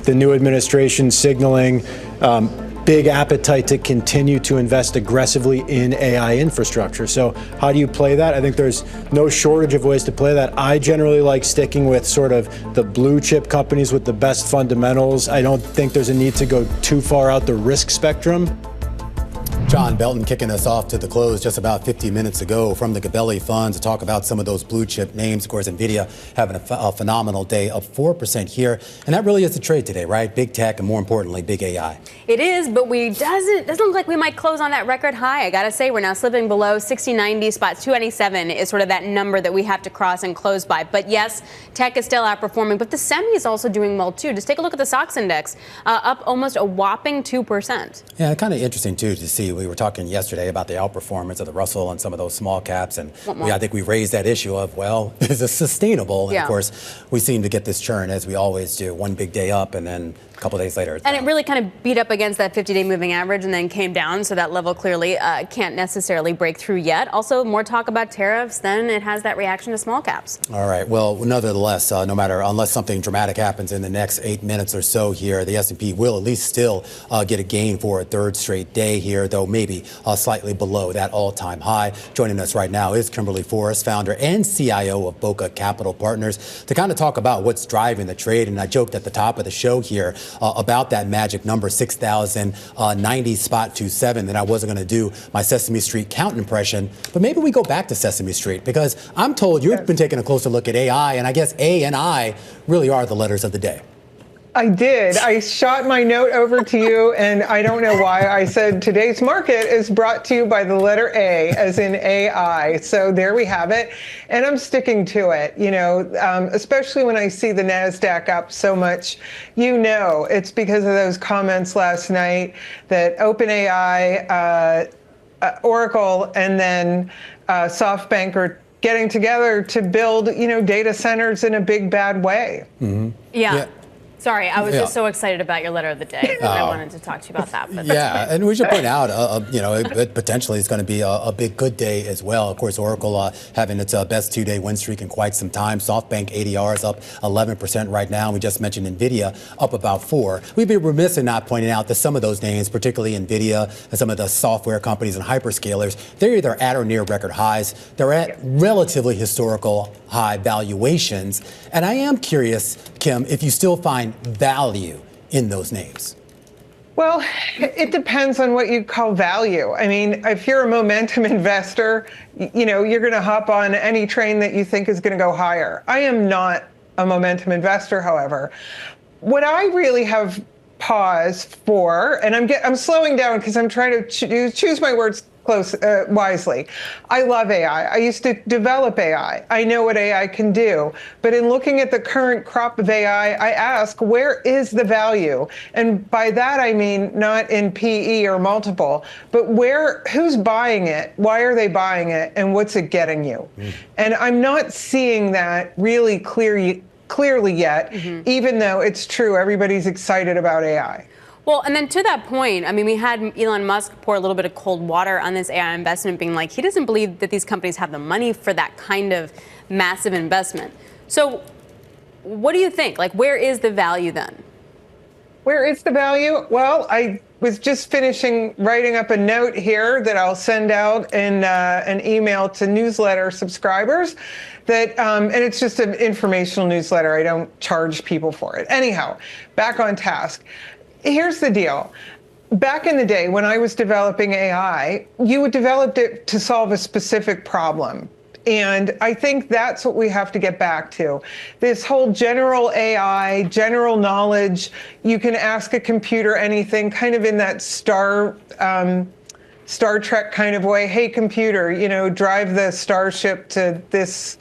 The new administration signaling big appetite to continue to invest aggressively in AI infrastructure. So how do you play that? I think there's no shortage of ways to play that. I generally like sticking with sort of the blue chip companies with the best fundamentals. I don't think there's a need to go too far out the risk spectrum. John Belton kicking us off to the close just about 50 minutes ago from the Gabelli Funds to talk about some of those blue chip names. Of course, NVIDIA having a phenomenal day, up 4% here. And that really is the trade today, right? Big tech and more importantly, big AI. It is, but doesn't look like we might close on that record high. I got to say, we're now slipping below 60.90 spots. 297 is sort of that number that we have to cross and close by. But yes, tech is still outperforming, but the semi is also doing well too. Just take a look at the SOX index, up almost a whopping 2%. Yeah, kind of interesting too to see. We were talking yesterday about the outperformance of the Russell and some of those small caps, and I think we raised that issue of, well, is it sustainable? And of course, we seem to get this churn as we always do. One big day up and then a couple days later it's down. And it really kind of beat up against that 50-day moving average and then came down, so that level clearly can't necessarily break through yet. Also, more talk about tariffs, then it has that reaction to small caps. All right. Well, nevertheless, unless something dramatic happens in the next 8 minutes or so here, the S&P will at least still get a gain for a third straight day here, though maybe slightly below that all-time high. Joining us right now is Kimberly Forrest, founder and CIO of Bokeh Capital Partners, to kind of talk about what's driving the trade. And I joked at the top of the show here about that magic number, 6,090 spot 27, that I wasn't going to do my Sesame Street count impression. But maybe we go back to Sesame Street, because I'm told you've been taking a closer look at AI, and I guess A and I really are the letters of the day. I did. I shot my note over to you, and I don't know why. I said today's market is brought to you by the letter A, as in AI. So there we have it. And I'm sticking to it, especially when I see the NASDAQ up so much. It's because of those comments last night that OpenAI, Oracle, and then SoftBank are getting together to build, data centers in a big, bad way. Mm-hmm. Yeah. Sorry, I was just so excited about your letter of the day. I wanted to talk to you about that. But and we should point out, potentially it's going to be a big good day as well. Of course, Oracle having its best two-day win streak in quite some time. SoftBank ADR is up 11% right now. We just mentioned NVIDIA up about 4%. We'd be remiss in not pointing out that some of those names, particularly NVIDIA and some of the software companies and hyperscalers, they're either at or near record highs. They're at relatively historical high valuations. And I am curious, Kim, if you still find value in those names. Well, it depends on what you call value. I mean, if you're a momentum investor, you're going to hop on any train that you think is going to go higher. I am not a momentum investor, however. What I really have pause for, and I'm slowing down because I'm trying to choose my words wisely. I love AI. I used to develop AI. I know what AI can do. But in looking at the current crop of AI, I ask, where is the value? And by that, I mean not in PE or multiple, but who's buying it? Why are they buying it? And what's it getting you? And I'm not seeing that really clearly yet, even though it's true, everybody's excited about AI. Well, and then to that point, I mean, we had Elon Musk pour a little bit of cold water on this AI investment, being like, he doesn't believe that these companies have the money for that kind of massive investment. So what do you think? Like, where is the value then? Where is the value? Well, I was just finishing writing up a note here that I'll send out in an email to newsletter subscribers. And it's just an informational newsletter. I don't charge people for it. Anyhow, back on task. Here's the deal. Back in the day when I was developing AI, you developed it to solve a specific problem. And I think that's what we have to get back to. This whole general AI, general knowledge, you can ask a computer anything, kind of in that Star Trek kind of way. Hey, computer, drive the starship to this,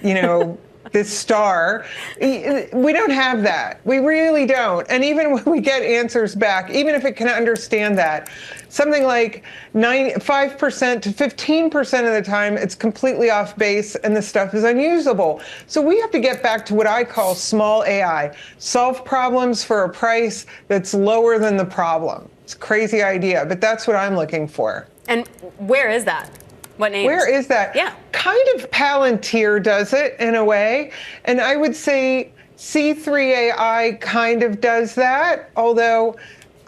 this star. We don't have that. We really don't. And even when we get answers back, even if it can understand that, something like 5% to 15% of the time, it's completely off base and the stuff is unusable. So we have to get back to what I call small AI. Solve problems for a price that's lower than the problem. It's a crazy idea, but that's what I'm looking for. And where is that? What names? Where is that? Yeah. Kind of Palantir does it in a way. And I would say C3AI kind of does that. Although,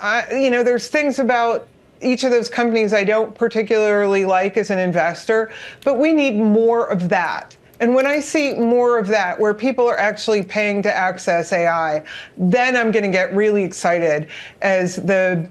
there's things about each of those companies I don't particularly like as an investor, but we need more of that. And when I see more of that, where people are actually paying to access AI, then I'm going to get really excited as the,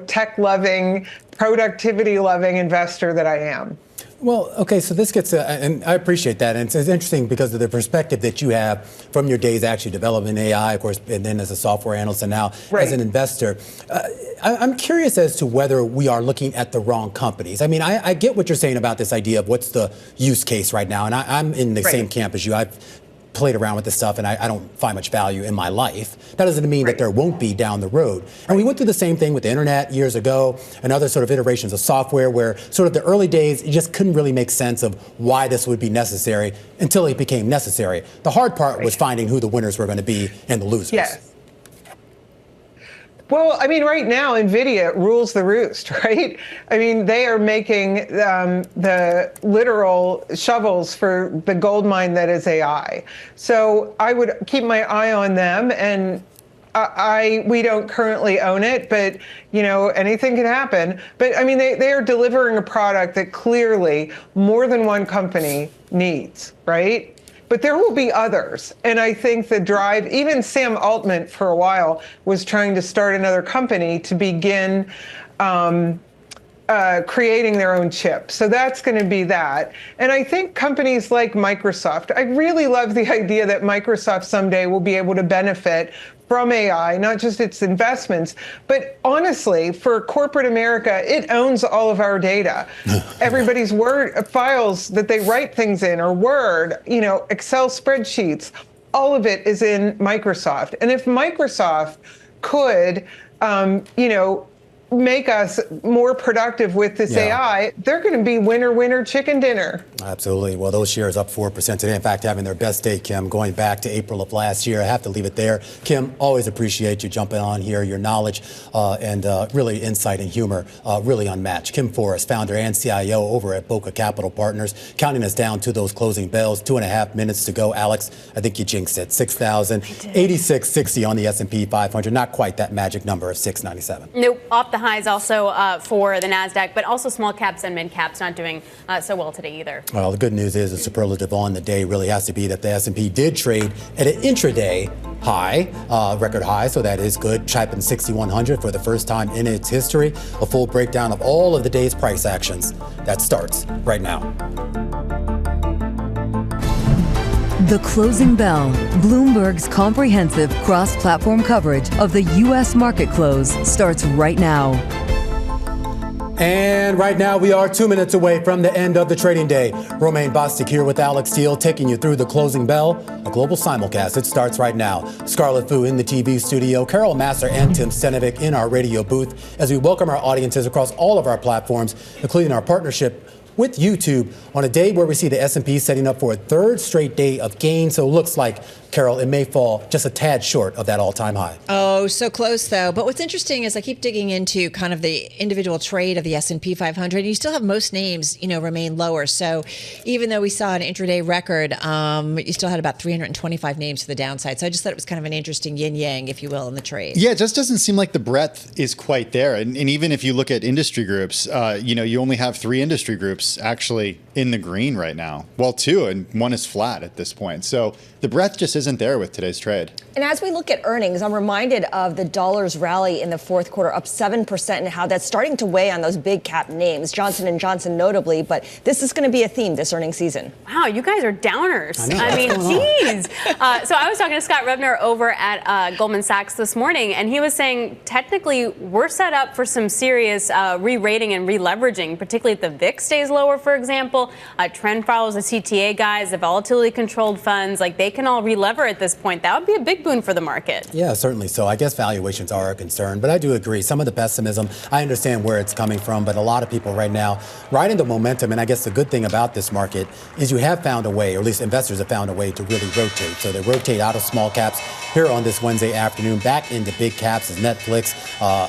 tech-loving, productivity-loving investor that I am. Well, okay, so this gets, and I appreciate that, and it's interesting because of the perspective that you have from your days actually developing AI, of course, and then as a software analyst and now as an investor. I'm curious as to whether we are looking at the wrong companies. I mean, I get what you're saying about this idea of what's the use case right now, and I'm in the same camp as you. I've played around with this stuff, and I don't find much value in my life. That doesn't mean that there won't be down the road. And we went through the same thing with the internet years ago and other sort of iterations of software where sort of the early days, you just couldn't really make sense of why this would be necessary until it became necessary. The hard part was finding who the winners were going to be and the losers. Yes. Well, I mean, right now, NVIDIA rules the roost, right? I mean, they are making the literal shovels for the gold mine that is AI. So I would keep my eye on them. And we don't currently own it, but, anything can happen. But, I mean, they are delivering a product that clearly more than one company needs, right? But there will be others. And I think the drive, even Sam Altman for a while was trying to start another company to begin creating their own chip. So that's going to be that. And I think companies like Microsoft, I really love the idea that Microsoft someday will be able to benefit from AI, not just its investments, but honestly, for corporate America, it owns all of our data. Everybody's Word files that they write things in, or Word, Excel spreadsheets, all of it is in Microsoft. And if Microsoft could, make us more productive with this AI, they're going to be winner, winner, chicken dinner. Absolutely. Well, those shares up 4% today. In fact, having their best day, Kim, going back to April of last year. I have to leave it there. Kim, always appreciate you jumping on here. Your knowledge and really insight and humor, really unmatched. Kim Forrest, founder and CIO over at Bokeh Capital Partners, counting us down to those closing bells. 2.5 minutes to go. Alex, I think you jinxed it. 6,086.60 on the S&P 500. Not quite that magic number of 697. Nope. Off the highs also for the NASDAQ, but also small caps and mid caps not doing so well today either. Well, the good news is the superlative on the day really has to be that the S&P did trade at an intraday high, record high, so that is good. Chipping 6,100 for the first time in its history. A full breakdown of all of the day's price actions. That starts right now. The Closing Bell, Bloomberg's comprehensive cross-platform coverage of the U.S. market close, starts right now. And right now, we are 2 minutes away from the end of the trading day. Romaine Bostick here with Alex Steele, taking you through the Closing Bell, a global simulcast. It starts right now. Scarlett Fu in the TV studio, Carol Masser and Tim Stenovic in our radio booth, as we welcome our audiences across all of our platforms, including our partnership with YouTube on a day where we see the S&P setting up for a third straight day of gains. So it looks like, Carol, it may fall just a tad short of that all-time high. Oh, so close, though. But what's interesting is I keep digging into kind of the individual trade of the S&P 500. You still have most names, remain lower. So even though we saw an intraday record, you still had about 325 names to the downside. So I just thought it was kind of an interesting yin-yang, if you will, in the trade. Yeah, it just doesn't seem like the breadth is quite there. And even if you look at industry groups, you only have 3 industry groups actually in the green right now. Well, 2, and 1 is flat at this point. So the breadth just isn't isn't there with today's trade. And as we look at earnings, I'm reminded of the dollar's rally in the fourth quarter, up 7%, and how that's starting to weigh on those big cap names, Johnson & Johnson notably. But this is going to be a theme this earnings season. Wow, you guys are downers. I mean, geez. So I was talking to Scott Rebner over at Goldman Sachs this morning, and he was saying technically we're set up for some serious re-rating and re-leveraging, particularly if the VIX stays lower, for example. Trend follows the CTA guys, the volatility-controlled funds, like they can all re-lever at this point. That would be a big boon for the market. Yeah, certainly so. I guess valuations are a concern, but I do agree. Some of the pessimism, I understand where it's coming from, but a lot of people right now riding the momentum, and I guess the good thing about this market is you have found a way, or at least investors have found a way to really rotate. So they rotate out of small caps here on this Wednesday afternoon back into big caps as Netflix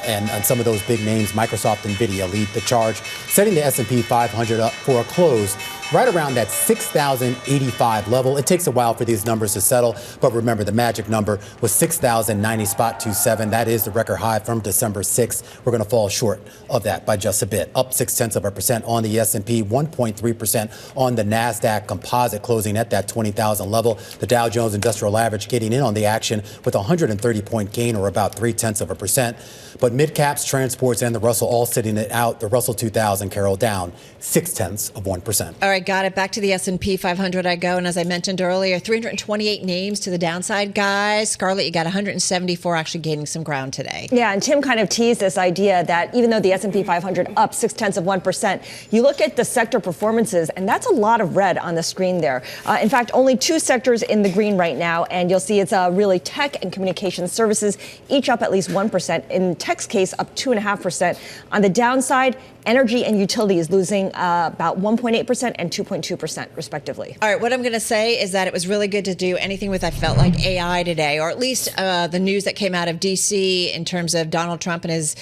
and some of those big names, Microsoft and NVIDIA, lead the charge, setting the S&P 500 up for a close right around that 6,085 level. It takes a while for these numbers to settle, but remember the magic number was 6,090.27. That is the record high from December 6th. We're going to fall short of that by just a bit. Up 0.6% on the S&P, 1.3% on the NASDAQ composite, closing at that 20,000 level. The Dow Jones Industrial Average getting in on the action with a 130-point gain, or about 0.3%. But mid-caps, transports, and the Russell all sitting it out. The Russell 2000, Carol, down 0.6%. All right, got it. Back to the S&P 500 I go. And as I mentioned earlier, 328 names to the downside, guys. Scarlett, you got 174 actually gaining some ground today. Yeah, and Tim kind of teased this idea that even though the S&P 500 up 0.6%, you look at the sector performances, and that's a lot of red on the screen there. In fact, only two sectors in the green right now, and you'll see it's really tech and communication services, each up at least 1%. In tech's case, up 2.5%. On the downside, energy and utilities losing about 1.8% and 2.2%, respectively. All right, what I'm going to say is that it was really good to do anything with, I felt like, AI today, or at least the news that came out of D.C. in terms of Donald Trump and his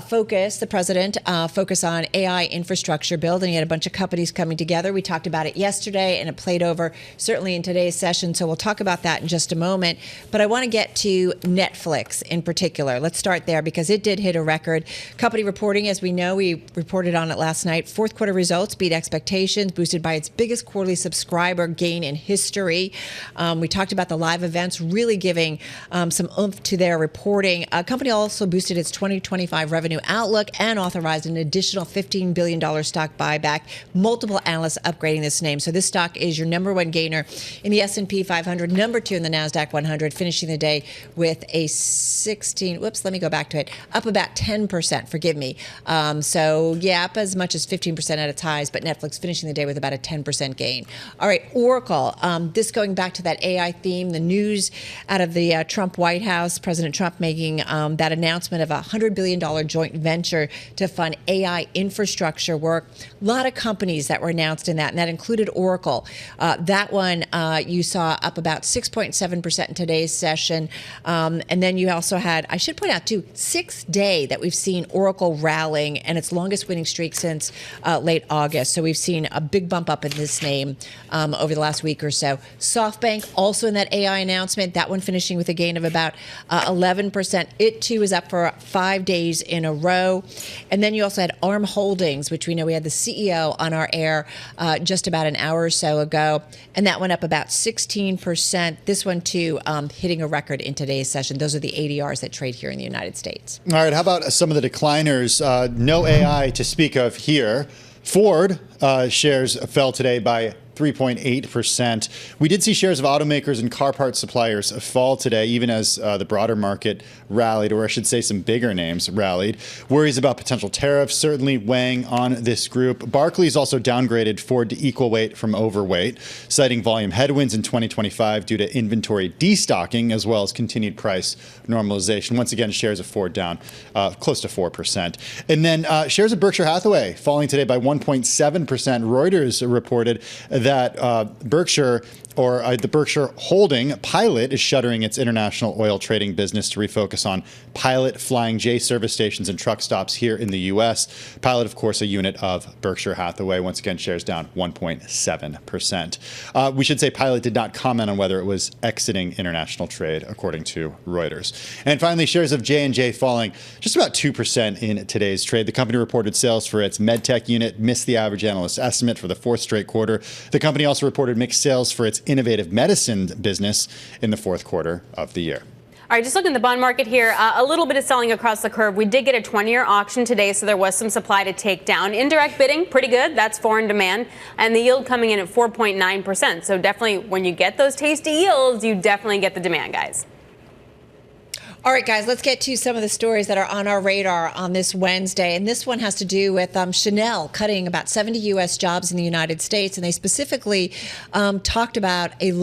focus, the president, focus on AI infrastructure build. And he had a bunch of companies coming together. We talked about it yesterday, and it played over certainly in today's session. So we'll talk about that in just a moment. But I want to get to Netflix in particular. Let's start there because it did hit a record. Company reporting, as we know, we reported on it last night. Fourth quarter results beat expectations, boosted by its biggest quarterly subscriber gain in history. We talked about the live events really giving some oomph to their reporting. Company also boosted its 2025 revenue outlook and authorized an additional $15 billion stock buyback. Multiple analysts upgrading this name. So this stock is your number one gainer in the S&P 500, number two in the NASDAQ 100, finishing the day with a up about 10%, forgive me. So yeah, up as much as 15% at its highs, but Netflix finishing the day with about a 10% gain. All right, Oracle, this going back to that AI theme, the news out of the Trump White House, President Trump making that announcement of a $100 billion joint venture to fund AI infrastructure work. A lot of companies that were announced in that, and that included Oracle. That one you saw up about 6.7% in today's session. And then you also had, I should point out too, sixth day that we've seen Oracle rallying, and its longest winning streak since late August. So we've seen a big bump up in this name over the last week or so. SoftBank also in that AI announcement, that one finishing with a gain of about 11%. It too is up for 5 days in a row. And then you also had ARM Holdings, which we know we had the CEO on our air just about an hour or so ago, and that went up about 16%. This one too hitting a record in today's session. Those are the ADRs that trade here in the United States. All right, how about some of the decliners? No AI to speak of here. Ford shares fell today by 3.8%. We did see shares of automakers and car parts suppliers fall today, even as the broader market rallied, or I should say some bigger names rallied. Worries about potential tariffs certainly weighing on this group. Barclays also downgraded Ford to equal weight from overweight, citing volume headwinds in 2025 due to inventory destocking, as well as continued price normalization. Once again, shares of Ford down close to 4%. And then shares of Berkshire Hathaway falling today by 1.7%. Reuters reported that Berkshire, or the Berkshire holding Pilot, is shuttering its international oil trading business to refocus on Pilot flying J service stations and truck stops here in the U.S. Pilot, of course, a unit of Berkshire Hathaway. Once again, shares down 1.7%. We should say Pilot did not comment on whether it was exiting international trade, according to Reuters. And finally, shares of J&J falling just about 2% in today's trade. The company reported sales for its medtech unit missed the average analyst estimate for the fourth straight quarter. The company also reported mixed sales for its innovative medicine business in the fourth quarter of the year. All right, just looking at the bond market here, a little bit of selling across the curve. We did get a 20-year auction today, so there was some supply to take down. Indirect bidding, pretty good. That's foreign demand. And the yield coming in at 4.9%. So definitely when you get those tasty yields, you definitely get the demand, guys. All right, guys, let's get to some of the stories that are on our radar on this Wednesday. And this one has to do with Chanel cutting about 70 U.S. jobs in the United States. And they specifically talked about a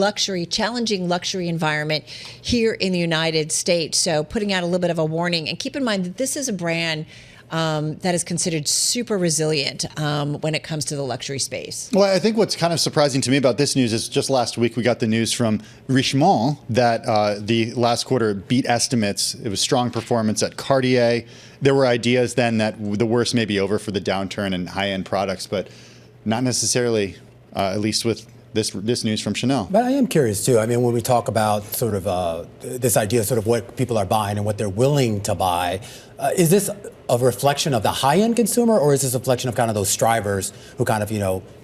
challenging luxury environment here in the United States. So putting out a little bit of a warning. And keep in mind that this is a brand that is considered super resilient when it comes to the luxury space. Well, I think what's kind of surprising to me about this news is just last week we got the news from Richemont that the last quarter beat estimates. It was strong performance at Cartier. There were ideas then that the worst may be over for the downturn in high-end products, but not necessarily, at least with this news from Chanel. But I am curious, too. I mean, when we talk about sort of this idea of sort of what people are buying and what they're willing to buy, is this a reflection of the high-end consumer, or is this a reflection of kind of those strivers who kind of,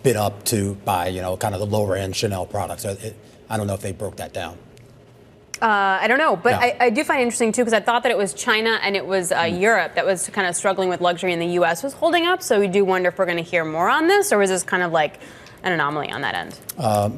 bid up to buy, kind of the lower-end Chanel products? I don't know if they broke that down. I don't know, but no. I do find it interesting, too, because I thought that it was China and it was Europe that was kind of struggling with luxury, and the U.S. was holding up. So we do wonder if we're going to hear more on this, or is this kind of like an anomaly on that end?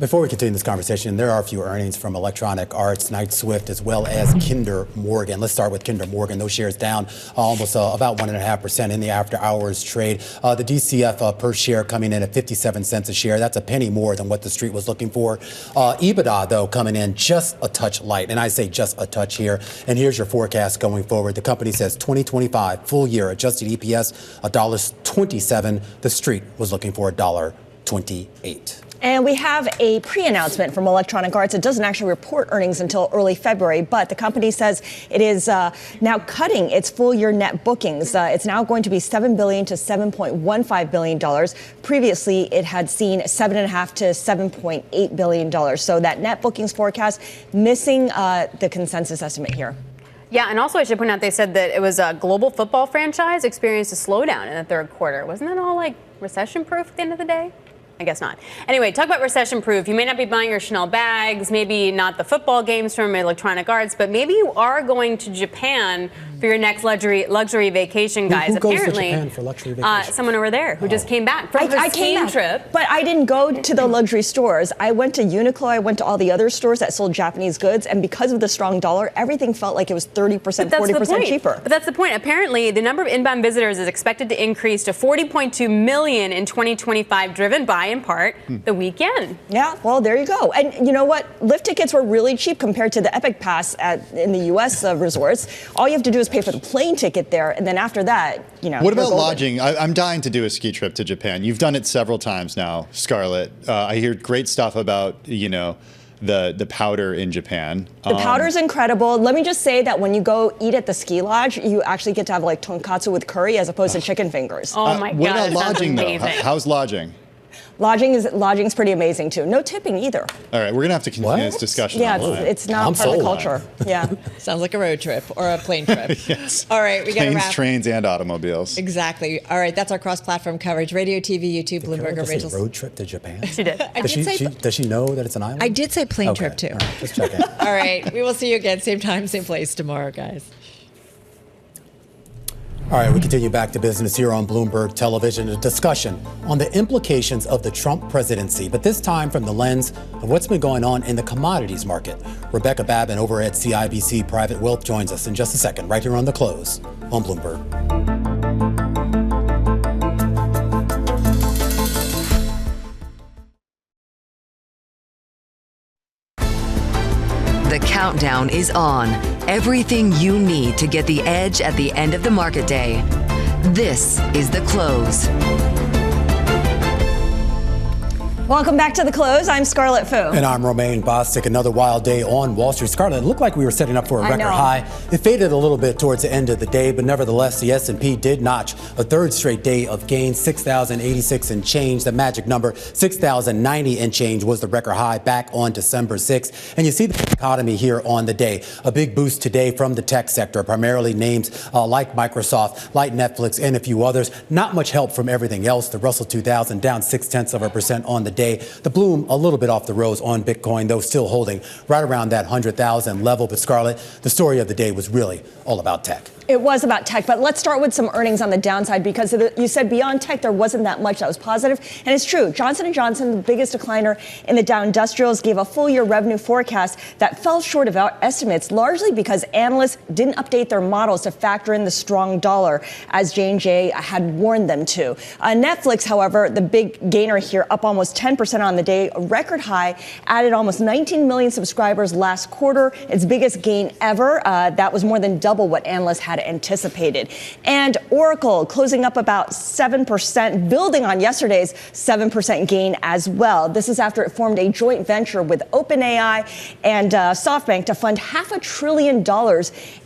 Before we continue this conversation, there are a few earnings from Electronic Arts, Knight Swift, as well as Kinder Morgan. Let's start with Kinder Morgan. Those shares down almost about 1.5% in the after-hours trade. The DCF per share coming in at 57 cents a share. That's a penny more than what the street was looking for. EBITDA, though, coming in just a touch light, and I say just a touch here. And here's your forecast going forward. The company says 2025 full-year adjusted EPS $1.27. The street was looking for $1.28. And we have a pre-announcement from Electronic Arts. It doesn't actually report earnings until early February, but the company says it is now cutting its full-year net bookings. It's now going to be $7 billion to $7.15 billion. Previously, it had seen $7.5 to $7.8 billion. So that net bookings forecast missing the consensus estimate here. Yeah, and also I should point out they said that it was a global football franchise experienced a slowdown in the third quarter. Wasn't that all like recession-proof at the end of the day? I guess not. Anyway, talk about recession-proof. You may not be buying your Chanel bags, maybe not the football games from Electronic Arts, but maybe you are going to Japan for your next luxury vacation, guys. Who goes Apparently, to Japan for luxury vacation? Someone over there who just came back from a skiing trip. But I didn't go to the luxury stores. I went to Uniqlo. I went to all the other stores that sold Japanese goods, and because of the strong dollar, everything felt like it was 30%, 40% cheaper. But that's the point. Apparently, the number of inbound visitors is expected to increase to 40.2 million in 2025, driven by, in part, the weekend. Yeah, well, there you go. And you know what? Lift tickets were really cheap compared to the Epic Pass in the U.S. Resorts. All you have to do is pay for the plane ticket there, and then after that, What about lodging? I'm dying to do a ski trip to Japan. You've done it several times now, Scarlett. I hear great stuff about, the powder in Japan. The powder's incredible. Let me just say that when you go eat at the ski lodge, you actually get to have like tonkatsu with curry as opposed to chicken fingers. Oh my God, what about lodging, amazing. though? How's lodging? Lodging's pretty amazing too. No tipping either. All right, we're gonna have to continue this discussion. Yeah, it's not part of the culture. Yeah, sounds like a road trip or a plane trip. Yes. All right, we got to wrap. Trains, and automobiles. Exactly. All right, that's our cross-platform coverage: radio, TV, YouTube, Bloomberg Originals. Road trip to Japan. She did. Does she know that it's an island? I did say plane trip too. All right, just checking. All right, we will see you again, same time, same place tomorrow, guys. All right, we continue back to business here on Bloomberg Television, a discussion on the implications of the Trump presidency, but this time from the lens of what's been going on in the commodities market. Rebecca Babin over at CIBC Private Wealth joins us in just a second, right here on The Close on Bloomberg. The countdown is on. Everything you need to get the edge at the end of the market day. This is The Close. Welcome back to The Close. I'm Scarlett Fu. And I'm Romaine Bostic. Another wild day on Wall Street. Scarlett, it looked like we were setting up for a record high. It faded a little bit towards the end of the day, but nevertheless, the S&P did notch a third straight day of gains, 6,086 and change. The magic number, 6,090 and change, was the record high back on December 6th. And you see the economy here on the day. A big boost today from the tech sector, primarily names like Microsoft, like Netflix, and a few others. Not much help from everything else. The Russell 2000 down 0.6% on the day. The bloom a little bit off the rose on Bitcoin, though still holding right around that 100,000 level. But Scarlett, the story of the day was really all about tech. It was about tech, but let's start with some earnings on the downside because you said beyond tech, there wasn't that much that was positive. And it's true. Johnson & Johnson, the biggest decliner in the Dow Industrials, gave a full-year revenue forecast that fell short of our estimates, largely because analysts didn't update their models to factor in the strong dollar, as J&J had warned them to. Netflix, however, the big gainer here, up almost 10% on the day, a record high, added almost 19 million subscribers last quarter, its biggest gain ever. That was more than double what analysts had anticipated. And Oracle closing up about 7%, building on yesterday's 7% gain as well. This is after it formed a joint venture with OpenAI and SoftBank to fund $500 billion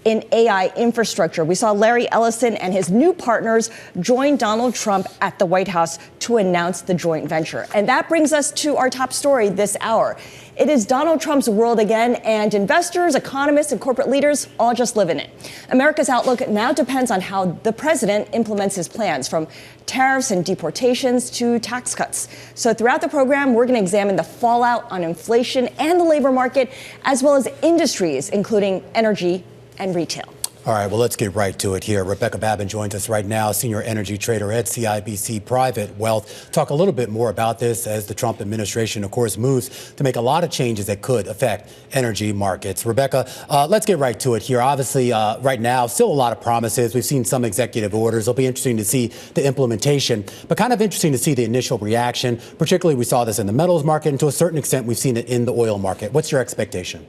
in AI infrastructure. We saw Larry Ellison and his new partners join Donald Trump at the White House to announce the joint venture. And that brings us to our top story this hour. It is Donald Trump's world again, and investors, economists, and corporate leaders all just live in it. America's outlook now depends on how the president implements his plans, from tariffs and deportations to tax cuts. So throughout the program, we're going to examine the fallout on inflation and the labor market, as well as industries, including energy and retail. All right, well, let's get right to it here. Rebecca Babin joins us right now, senior energy trader at CIBC Private Wealth. Talk a little bit more about this as the Trump administration, of course, moves to make a lot of changes that could affect energy markets. Rebecca, let's get right to it here. Obviously, right now, still a lot of promises. We've seen some executive orders. It'll be interesting to see the implementation, but kind of interesting to see the initial reaction. Particularly, we saw this in the metals market, and to a certain extent, we've seen it in the oil market. What's your expectation?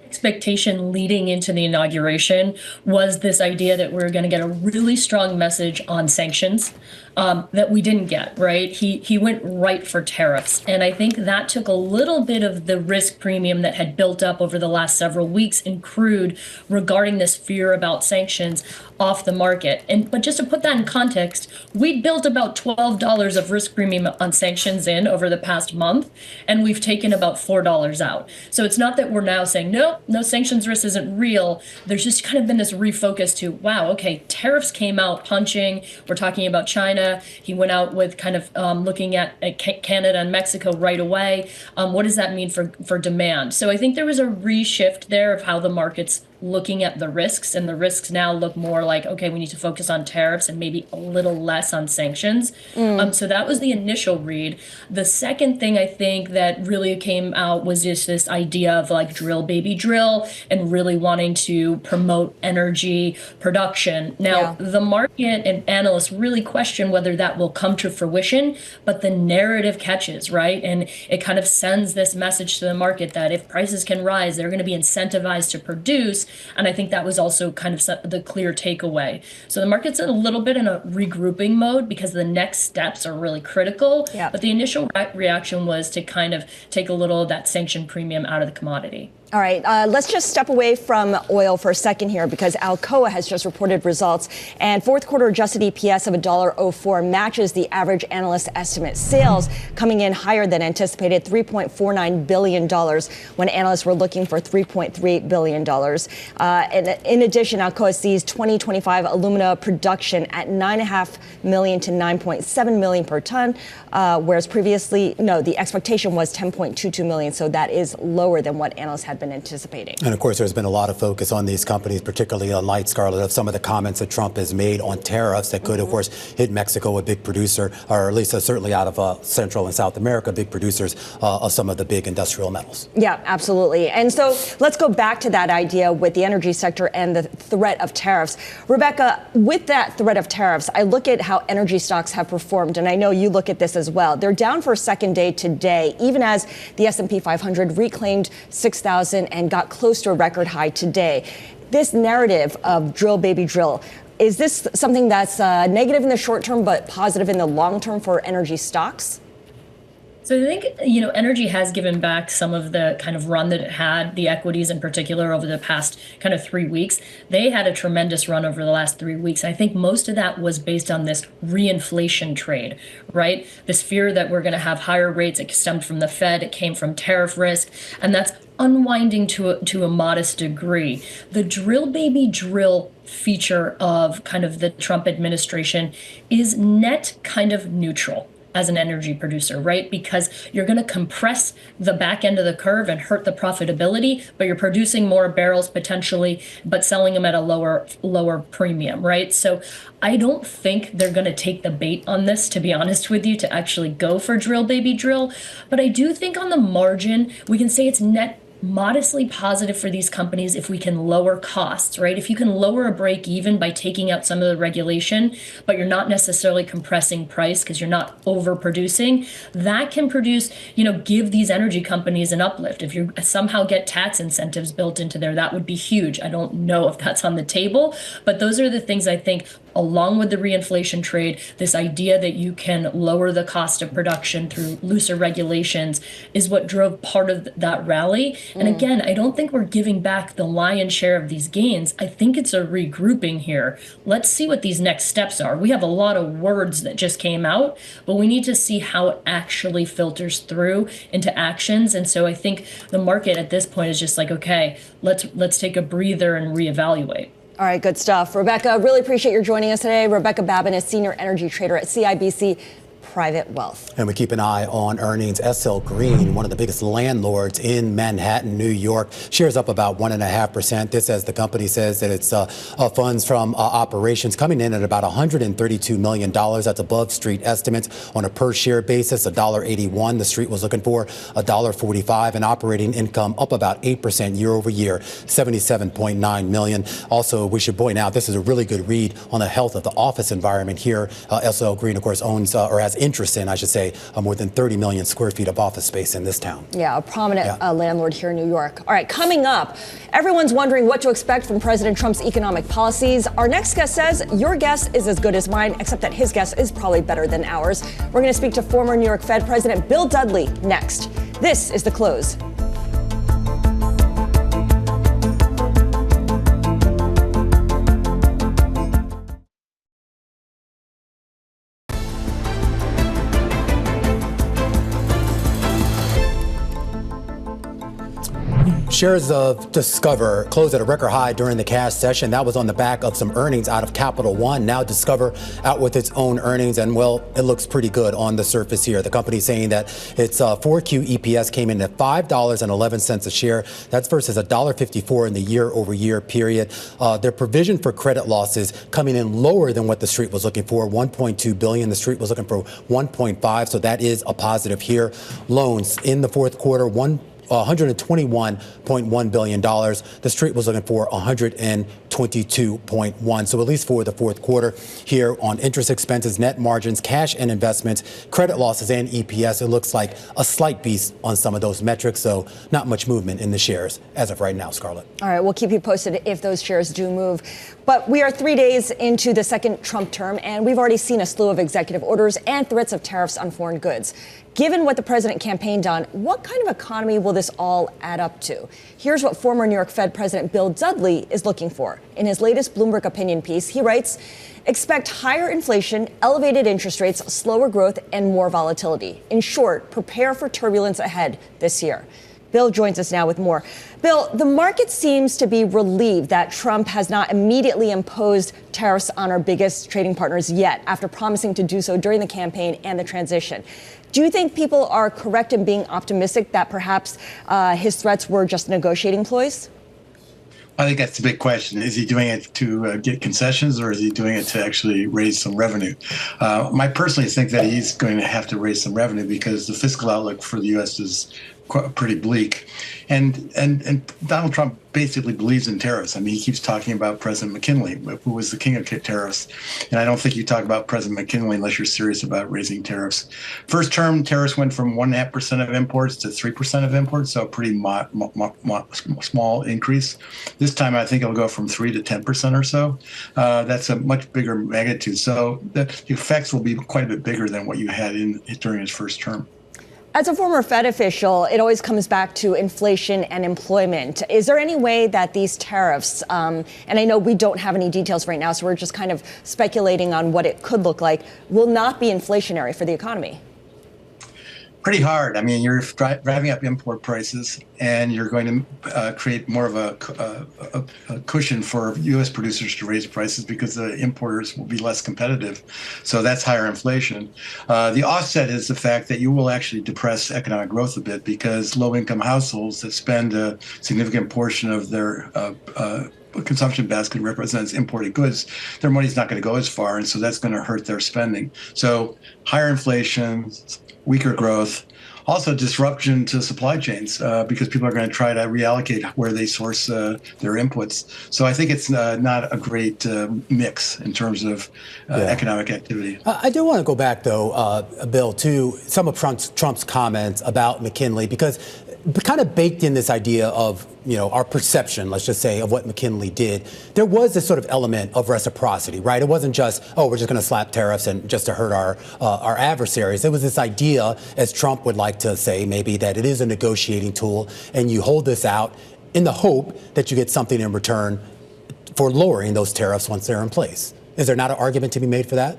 Expectation leading into the inauguration was this idea that we're going to get a really strong message on sanctions that we didn't get, right? He went right for tariffs. And I think that took a little bit of the risk premium that had built up over the last several weeks in crude regarding this fear about sanctions off the market. But just to put that in context, we built about $12 of risk premium on sanctions in over the past month, and we've taken about $4 out. So it's not that we're now saying, no sanctions risk isn't real. There's just kind of been this refocus to, wow, okay, tariffs came out punching. We're talking about China. He went out with kind of looking at Canada and Mexico right away. What does that mean for demand? So I think there was a reshift there of how the market's looking at the risks, and the risks now look more like, okay, we need to focus on tariffs and maybe a little less on sanctions. So that was the initial read. The second thing I think that really came out was just this idea of like drill, baby, drill, and really wanting to promote energy production. Now, the market and analysts really question whether that will come to fruition, but the narrative catches, right? And it kind of sends this message to the market that if prices can rise, they're going to be incentivized to produce. And I think that was also kind of the clear takeaway. So the market's in a little bit in a regrouping mode because the next steps are really critical. But the initial reaction was to kind of take a little of that sanction premium out of the commodity. All right, let's just step away from oil for a second here because Alcoa has just reported results, and fourth quarter adjusted EPS of $1.04 matches the average analyst estimate. Sales coming in higher than anticipated, $3.49 billion when analysts were looking for $3.3 billion. And in addition, Alcoa sees 2025 alumina production at 9.5 million to 9.7 million per ton, whereas previously, the expectation was 10.22 million, so that is lower than what analysts had been anticipating. And of course, there's been a lot of focus on these companies, particularly on light, Scarlett, of some of the comments that Trump has made on tariffs that could, of course, hit Mexico, a big producer, or at least certainly out of Central and South America, big producers of some of the big industrial metals. Yeah, absolutely. And so let's go back to that idea with the energy sector and the threat of tariffs. Rebecca, with that threat of tariffs, I look at how energy stocks have performed, and I know you look at this as well. They're down for a second day today, even as the S&P 500 reclaimed 6,000 and got close to a record high today. This narrative of drill, baby, drill, is this something that's negative in the short term but positive in the long term for energy stocks? So I think, energy has given back some of the kind of run that it had, the equities in particular, over the past kind of 3 weeks. They had a tremendous run over the last 3 weeks. I think most of that was based on this reinflation trade, right? This fear that we're going to have higher rates. It stemmed from the Fed. It came from tariff risk. And that's unwinding to a modest degree. The drill, baby, drill feature of kind of the Trump administration is net kind of neutral. as an energy producer, right? Because you're going to compress the back end of the curve and hurt the profitability, but you're producing more barrels potentially, but selling them at a lower premium, right? So I don't think they're going to take the bait on this, to be honest with you, to actually go for drill, baby, drill. But I do think on the margin, we can say it's net modestly positive for these companies if we can lower costs, right? If you can lower a break even by taking out some of the regulation, but you're not necessarily compressing price because you're not overproducing, that can produce, give these energy companies an uplift. If you somehow get tax incentives built into there, that would be huge. I don't know if that's on the table, but those are the things I think, along with the reinflation trade, this idea that you can lower the cost of production through looser regulations is what drove part of that rally. And again, I don't think we're giving back the lion's share of these gains. I think it's a regrouping here. Let's see what these next steps are. We have a lot of words that just came out, but we need to see how it actually filters through into actions. And so I think the market at this point is just like, okay, let's take a breather and reevaluate. All right, good stuff. Rebecca, really appreciate your joining us today. Rebecca Babin is Senior Energy Trader at CIBC Private Wealth. And we keep an eye on earnings. SL Green, one of the biggest landlords in Manhattan, New York, shares up about 1.5%. This, as the company says, that it's funds from operations coming in at about $132 million. That's above street estimates on a per share basis, $1.81. The street was looking for $1.45, and operating income up about 8% year over year, $77.9 million. Also, we should point out this is a really good read on the health of the office environment here. SL Green, of course, owns or has interest in, I should say, more than 30 million square feet of office space in this town. Yeah, a prominent landlord here in New York. All right, coming up, everyone's wondering what to expect from President Trump's economic policies. Our next guest says your guess is as good as mine, except that his guess is probably better than ours. We're going to speak to former New York Fed President Bill Dudley next. This is The Close. Shares of Discover closed at a record high during the cash session. That was on the back of some earnings out of Capital One. Now Discover out with its own earnings, and well, it looks pretty good on the surface here. The company saying that its 4Q EPS came in at $5.11 a share. That's versus $1.54 in the year-over-year period. Their provision for credit losses coming in lower than what the street was looking for, $1.2 billion. The street was looking for $1.5, so that is a positive here. Loans in the fourth quarter, $121.1 billion. The street was looking for $122.1. So at least for the fourth quarter here on interest expenses, net margins, cash and investments, credit losses and EPS, it looks like a slight beat on some of those metrics. So not much movement in the shares as of right now, Scarlett. All right, we'll keep you posted if those shares do move. But we are 3 days into the second Trump term, and we've already seen a slew of executive orders and threats of tariffs on foreign goods. Given what the president campaigned on, what kind of economy will this all add up to? Here's what former New York Fed President Bill Dudley is looking for. In his latest Bloomberg opinion piece, he writes, expect higher inflation, elevated interest rates, slower growth, and more volatility. In short, prepare for turbulence ahead this year. Bill joins us now with more. Bill, the market seems to be relieved that Trump has not immediately imposed tariffs on our biggest trading partners yet, after promising to do so during the campaign and the transition. Do you think people are correct in being optimistic that perhaps his threats were just negotiating ploys? I think that's the big question. Is he doing it to get concessions, or is he doing it to actually raise some revenue? I personally think that he's going to have to raise some revenue because the fiscal outlook for the U.S. is pretty bleak. And Donald Trump basically believes in tariffs. I mean, he keeps talking about President McKinley, who was the king of tariffs. And I don't think you talk about President McKinley unless you're serious about raising tariffs. First term, tariffs went from 1.5% of imports to 3% of imports, so a pretty small increase. This time, I think it'll go from 3 to 10% or so. That's a much bigger magnitude. So the effects will be quite a bit bigger than what you had during his first term. As a former Fed official, it always comes back to inflation and employment. Is there any way that these tariffs, and I know we don't have any details right now, so we're just kind of speculating on what it could look like, will not be inflationary for the economy? Pretty hard. I mean, you're driving up import prices, and you're going to create more of a cushion for U.S. producers to raise prices because the importers will be less competitive. So that's higher inflation. The offset is the fact that you will actually depress economic growth a bit because low-income households that spend a significant portion of their consumption basket represents imported goods, their money's not going to go as far, and so that's going to hurt their spending. So higher inflation, weaker growth, also disruption to supply chains because people are going to try to reallocate where they source their inputs. So I think it's not a great mix in terms of economic activity. I do want to go back, though, Bill, to some of Trump's comments about McKinley, because kind of baked in this idea of, our perception, let's just say, of what McKinley did. There was this sort of element of reciprocity, right? It wasn't just, we're just going to slap tariffs and just to hurt our adversaries. There was this idea, as Trump would like to say, maybe, that it is a negotiating tool, and you hold this out in the hope that you get something in return for lowering those tariffs once they're in place. Is there not an argument to be made for that?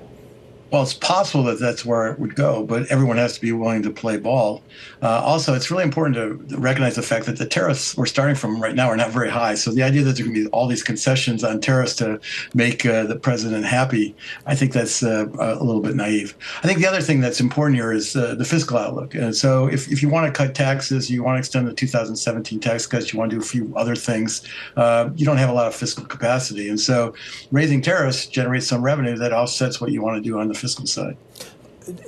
Well, it's possible that that's where it would go, but everyone has to be willing to play ball. Also, it's really important to recognize the fact that the tariffs we're starting from right now are not very high. So the idea that there can be all these concessions on tariffs to make the president happy, I think that's a little bit naive. I think the other thing that's important here is the fiscal outlook. And so if you want to cut taxes, you want to extend the 2017 tax cuts, you want to do a few other things, you don't have a lot of fiscal capacity. And so raising tariffs generates some revenue that offsets what you want to do on the fiscal side.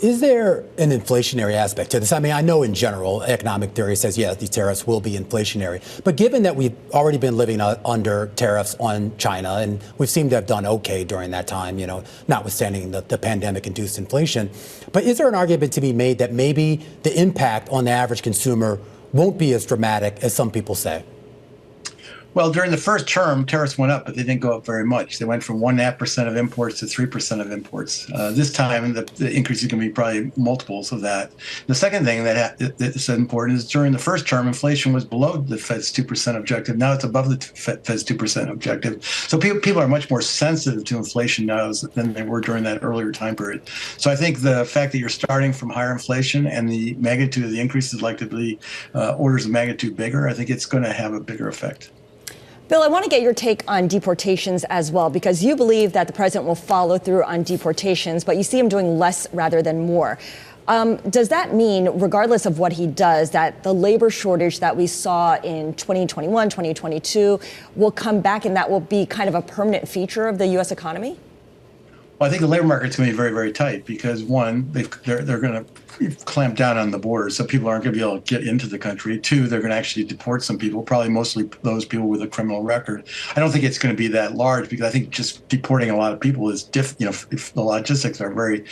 Is there an inflationary aspect to this? I mean, I know in general, economic theory says, these tariffs will be inflationary. But given that we've already been living under tariffs on China, and we seem to have done okay during that time, notwithstanding the pandemic-induced inflation, but is there an argument to be made that maybe the impact on the average consumer won't be as dramatic as some people say? Well, during the first term, tariffs went up, but they didn't go up very much. They went from 1.5% of imports to 3% of imports. This time, the increase is going to be probably multiples of that. The second thing that's important is during the first term, inflation was below the Fed's 2% objective. Now it's above the Fed's 2% objective. So people are much more sensitive to inflation now than they were during that earlier time period. So I think the fact that you're starting from higher inflation and the magnitude of the increase is likely to be orders of magnitude bigger, I think it's going to have a bigger effect. Bill, I want to get your take on deportations as well, because you believe that the president will follow through on deportations, but you see him doing less rather than more. Does that mean, regardless of what he does, that the labor shortage that we saw in 2021, 2022 will come back and that will be kind of a permanent feature of the U.S. economy? Well, I think the labor market's going to be very, very tight because, one, they're going to clamp down on the border, so people aren't going to be able to get into the country. Two, they're going to actually deport some people, probably mostly those people with a criminal record. I don't think it's going to be that large because I think just deporting a lot of people is, if the logistics are very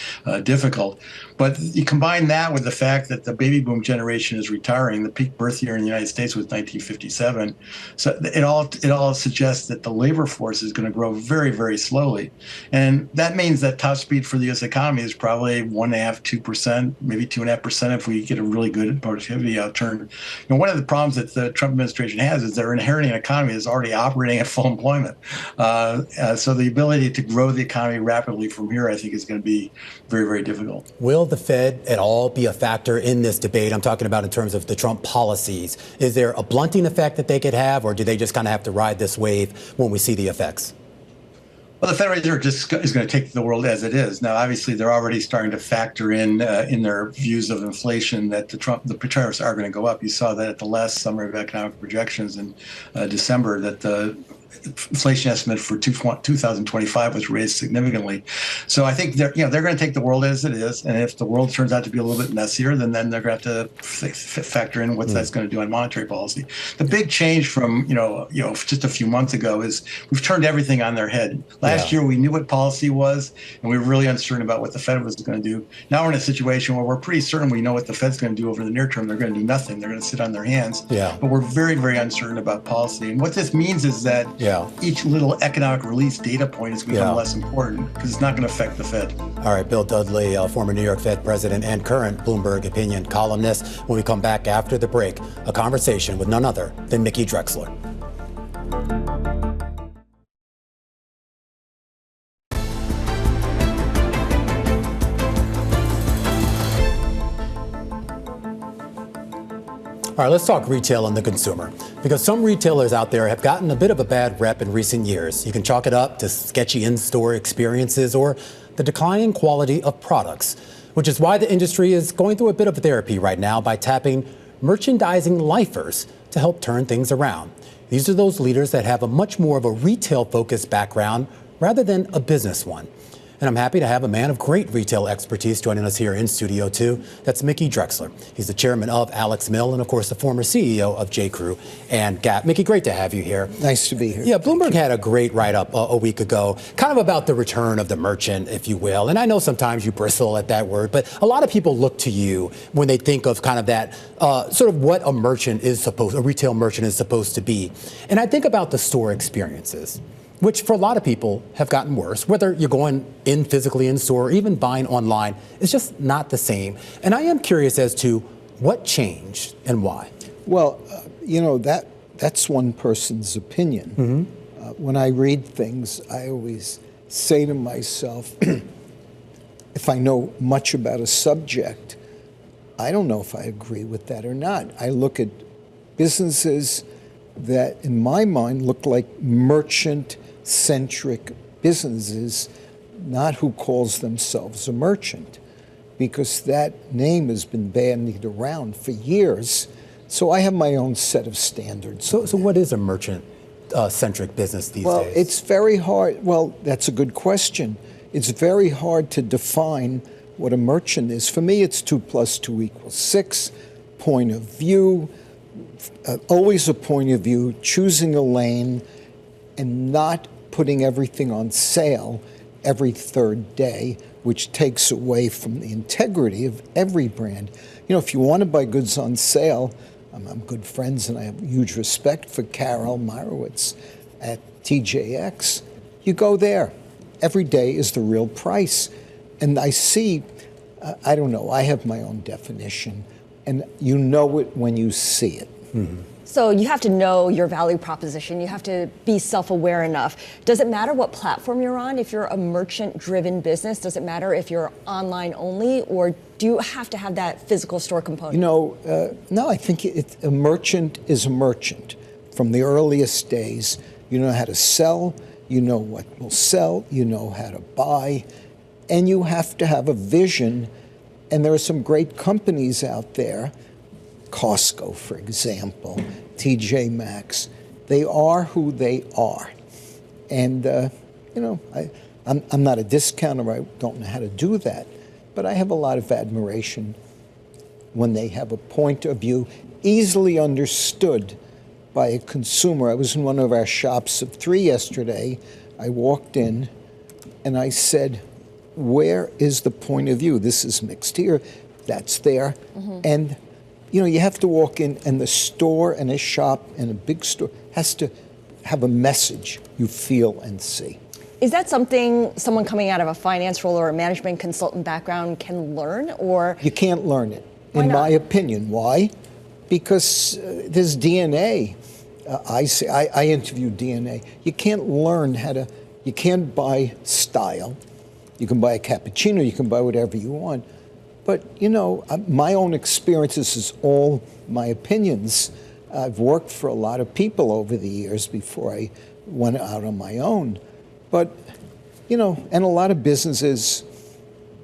difficult. But you combine that with the fact that the baby boom generation is retiring. The peak birth year in the United States was 1957. So it all suggests that the labor force is going to grow very, very slowly. And that means that top speed for the U.S. economy is probably 1.5%, 2%, maybe 2.5% if we get a really good productivity outturn. One of the problems that the Trump administration has is they're inheriting an economy that's already operating at full employment. So the ability to grow the economy rapidly from here, I think, is going to be very, very difficult. Will the Fed at all be a factor in this debate? I'm talking about in terms of the Trump policies. Is there a blunting effect that they could have, or do they just kind of have to ride this wave when we see the effects? Well, the Federal Reserve just is going to take the world as it is. Now, obviously, they're already starting to factor in their views of inflation that the tariffs are going to go up. You saw that at the last summary of economic projections in December, that the inflation estimate for 2025 was raised significantly. So I think they're going to take the world as it is, and if the world turns out to be a little bit messier, then they're going to have to factor in what that's going to do on monetary policy. The big change from just a few months ago is we've turned everything on their head. Last year we knew what policy was, and we were really uncertain about what the Fed was going to do. Now we're in a situation where we're pretty certain we know what the Fed's going to do over the near term. They're going to do nothing. They're going to sit on their hands. But we're very, very uncertain about policy. And what this means is that each little economic release data point has become less important because it's not going to affect the Fed. All right, Bill Dudley, former New York Fed president and current Bloomberg opinion columnist. When we come back after the break, a conversation with none other than Mickey Drexler. All right, let's talk retail and the consumer, because some retailers out there have gotten a bit of a bad rep in recent years. You can chalk it up to sketchy in-store experiences or the declining quality of products, which is why the industry is going through a bit of therapy right now by tapping merchandising lifers to help turn things around. These are those leaders that have a much more of a retail-focused background rather than a business one. And I'm happy to have a man of great retail expertise joining us here in studio, too. That's Mickey Drexler. He's the chairman of Alex Mill and, of course, the former CEO of J.Crew and Gap. Mickey, great to have you here. Nice to be here. Yeah, Bloomberg had a great write-up a week ago, kind of about the return of the merchant, if you will. And I know sometimes you bristle at that word, but a lot of people look to you when they think of kind of that sort of what a retail merchant is supposed to be. And I think about the store experiences, which for a lot of people have gotten worse. Whether you're going in physically in store or even buying online, it's just not the same. And I am curious as to what changed and why. Well, that's one person's opinion. Mm-hmm. When I read things, I always say to myself, if I know much about a subject, I don't know if I agree with that or not. I look at businesses that, in my mind, look like merchant-centric businesses, not who calls themselves a merchant, because that name has been bandied around for years. So I have my own set of standards. So what is a merchant-centric business these days? Well, it's very hard. Well, that's a good question. It's very hard to define what a merchant is. For me, it's 2 + 2 = 6, point of view, always a point of view, choosing a lane, and not putting everything on sale every third day, which takes away from the integrity of every brand. If you want to buy goods on sale, I'm good friends and I have huge respect for Carol Meyerowitz at TJX. You go there. Every day is the real price. And I see, I don't know, I have my own definition, and you know it when you see it. Mm-hmm. So you have to know your value proposition. You have to be self-aware enough. Does it matter what platform you're on? If you're a merchant-driven business, does it matter if you're online only, or do you have to have that physical store component? No, I think a merchant is a merchant. From the earliest days, you know how to sell, you know what will sell, you know how to buy, and you have to have a vision. And there are some great companies out there, Costco, for example, TJ Maxx. They are who they are. And, I'm not a discounter. I don't know how to do that. But I have a lot of admiration when they have a point of view easily understood by a consumer. I was in one of our shops of 3 yesterday. I walked in and I said, where is the point of view? This is mixed here, that's there. Mm-hmm. And you have to walk in, and the store and a shop and a big store has to have a message you feel and see. Is that something someone coming out of a finance role or a management consultant background can learn, or? You can't learn it, in my opinion. Why? Because there's DNA. I interviewed DNA. You can't learn you can't buy style. You can buy a cappuccino, you can buy whatever you want. But, my own experiences is all my opinions. I've worked for a lot of people over the years before I went out on my own. But, and a lot of businesses,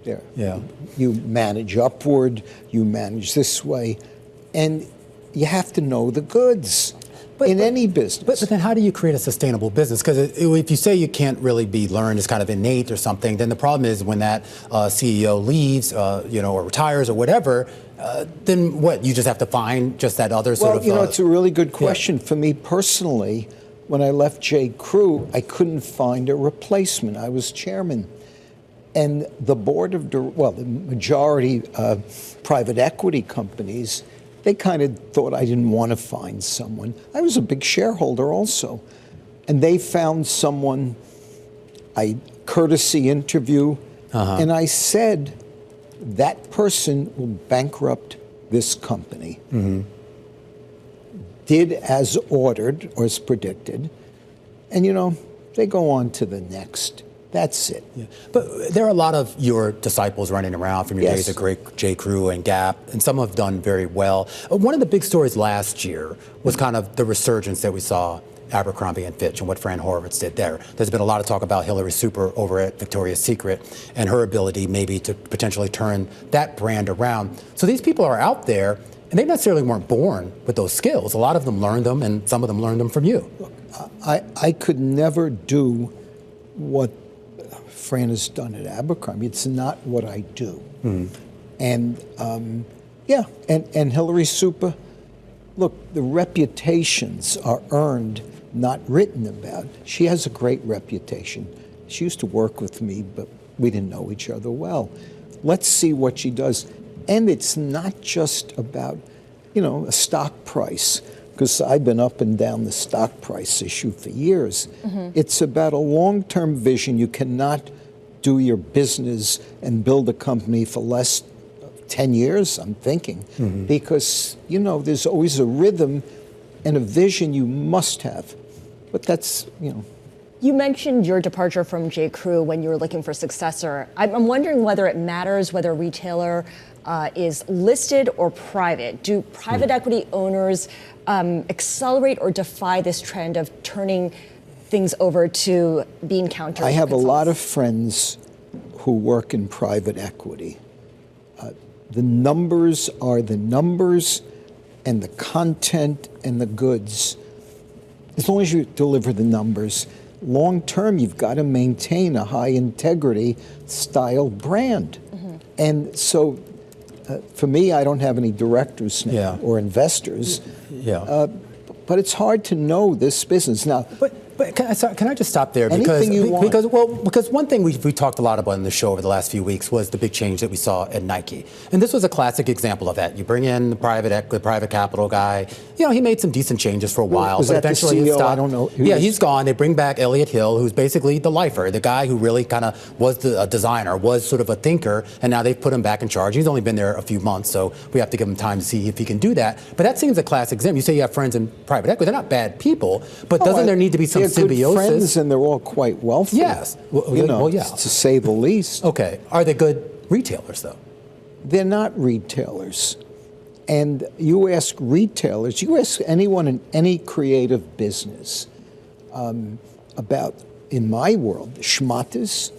you manage upward, you manage this way, and you have to know the goods. In any business. But then how do you create a sustainable business? Because if you say you can't really be learned, it's kind of innate or something, then the problem is when that CEO leaves, or retires or whatever, then what? You just have to find just that other sort of... Well, it's a really good question. Yeah. For me personally, when I left J.Crew, I couldn't find a replacement. I was chairman. And the the majority private equity companies, they kind of thought I didn't want to find someone. I was a big shareholder also. And they found someone, courtesy interview, and I said, that person will bankrupt this company. Mm-hmm. Did as ordered or as predicted. And, they go on to the next. That's it. Yeah. But there are a lot of your disciples running around from your days at Great J. Crew and Gap, and some have done very well. One of the big stories last year was kind of the resurgence that we saw Abercrombie and Fitch and what Fran Horowitz did there. There's been a lot of talk about Hillary Super over at Victoria's Secret and her ability maybe to potentially turn that brand around. So these people are out there, and they necessarily weren't born with those skills. A lot of them learned them, and some of them learned them from you. Look, I could never do what Fran has done at Abercrombie. It's not what I do. And and Hillary Super, look, the reputations are earned, not written about. She has a great reputation. She used to work with me, but we didn't know each other well. Let's see what she does. And it's not just about, a stock price, because I've been up and down the stock price issue for years. It's about a long-term vision. You cannot do your business and build a company for less 10 years, I'm thinking, because, there's always a rhythm and a vision you must have. But that's, You mentioned your departure from J. Crew when you were looking for a successor. I'm wondering whether it matters whether a retailer is listed or private. Do private equity owners accelerate or defy this trend of turning things over to being counter? I have a lot of friends who work in private equity. The numbers are the numbers, and the content and the goods. As long as you deliver the numbers, long term, you've got to maintain a high integrity style brand. And so for me, I don't have any directors now or investors. But it's hard to know this business now. But can I just stop there? Because one thing we talked a lot about in the show over the last few weeks was the big change that we saw at Nike. And this was a classic example of that. You bring in the private capital guy. He made some decent changes for a while. Was but that eventually the CEO? it stopped. I don't know. He's gone. They bring back Elliot Hill, who's basically the lifer, the guy who really kind of was a designer, was sort of a thinker, and now they've put him back in charge. He's only been there a few months, so we have to give him time to see if he can do that. But that seems a classic example. You say you have friends in private equity. They're not bad people, but doesn't there need to be some symbiosis? Friends, and they're all quite wealthy. Yes. To say the least. Okay. Are they good retailers, though? They're not retailers. And you ask retailers, you ask anyone in any creative business about, in my world, schmatas,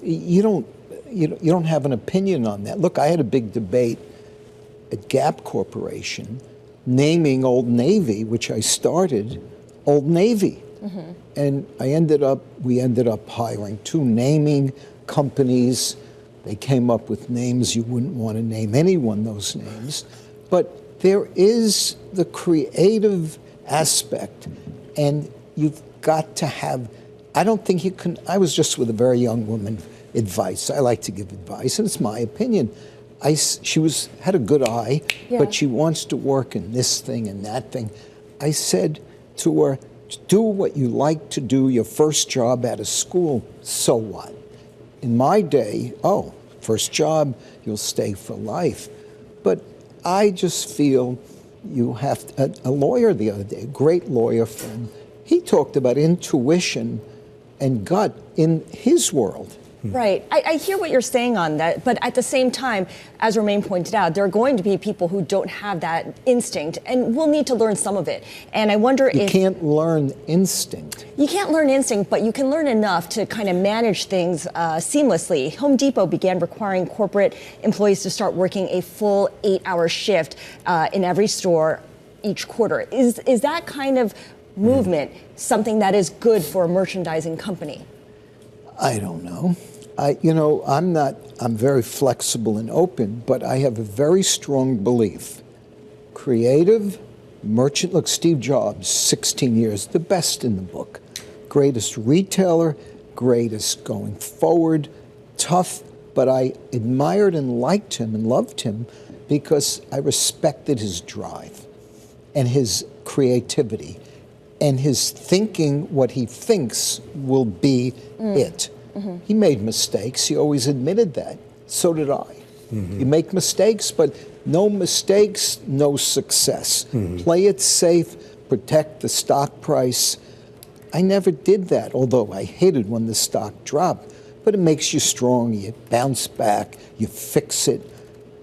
you don't have an opinion on that. Look, I had a big debate at Gap Corporation naming Old Navy, which I started, Old Navy. And we ended up hiring 2 naming companies. They came up with names you wouldn't want to name anyone those names. But there is the creative aspect, and you've got to have, I don't think you can, I was just with a very young woman, advice. I like to give advice, and it's my opinion. She had a good eye, but she wants to work in this thing and that thing. I said to her, do what you like to do, your first job out of school, so what? In my day, first job, you'll stay for life. But I just feel you have a lawyer the other day, a great lawyer friend, he talked about intuition and gut in his world. Right. I hear what you're saying on that, but at the same time, as Romain pointed out, there are going to be people who don't have that instinct, and we'll need to learn some of it. And I wonder if... You can't learn instinct. You can't learn instinct, but you can learn enough to kind of manage things seamlessly. Home Depot began requiring corporate employees to start working a full 8-hour shift in every store each quarter. Is that kind of movement something that is good for a merchandising company? I don't know. I'm very flexible and open, but I have a very strong belief. Creative, merchant, look, Steve Jobs, 16 years, the best in the book. Greatest retailer, greatest going forward, tough, but I admired and liked him and loved him because I respected his drive and his creativity and his thinking what he thinks will be it. He made mistakes. He always admitted that. So did I. You make mistakes, but no mistakes, no success. Play it safe, protect the stock price. I never did that, although I hated when the stock dropped. but it makes you strong. You bounce back, you fix it.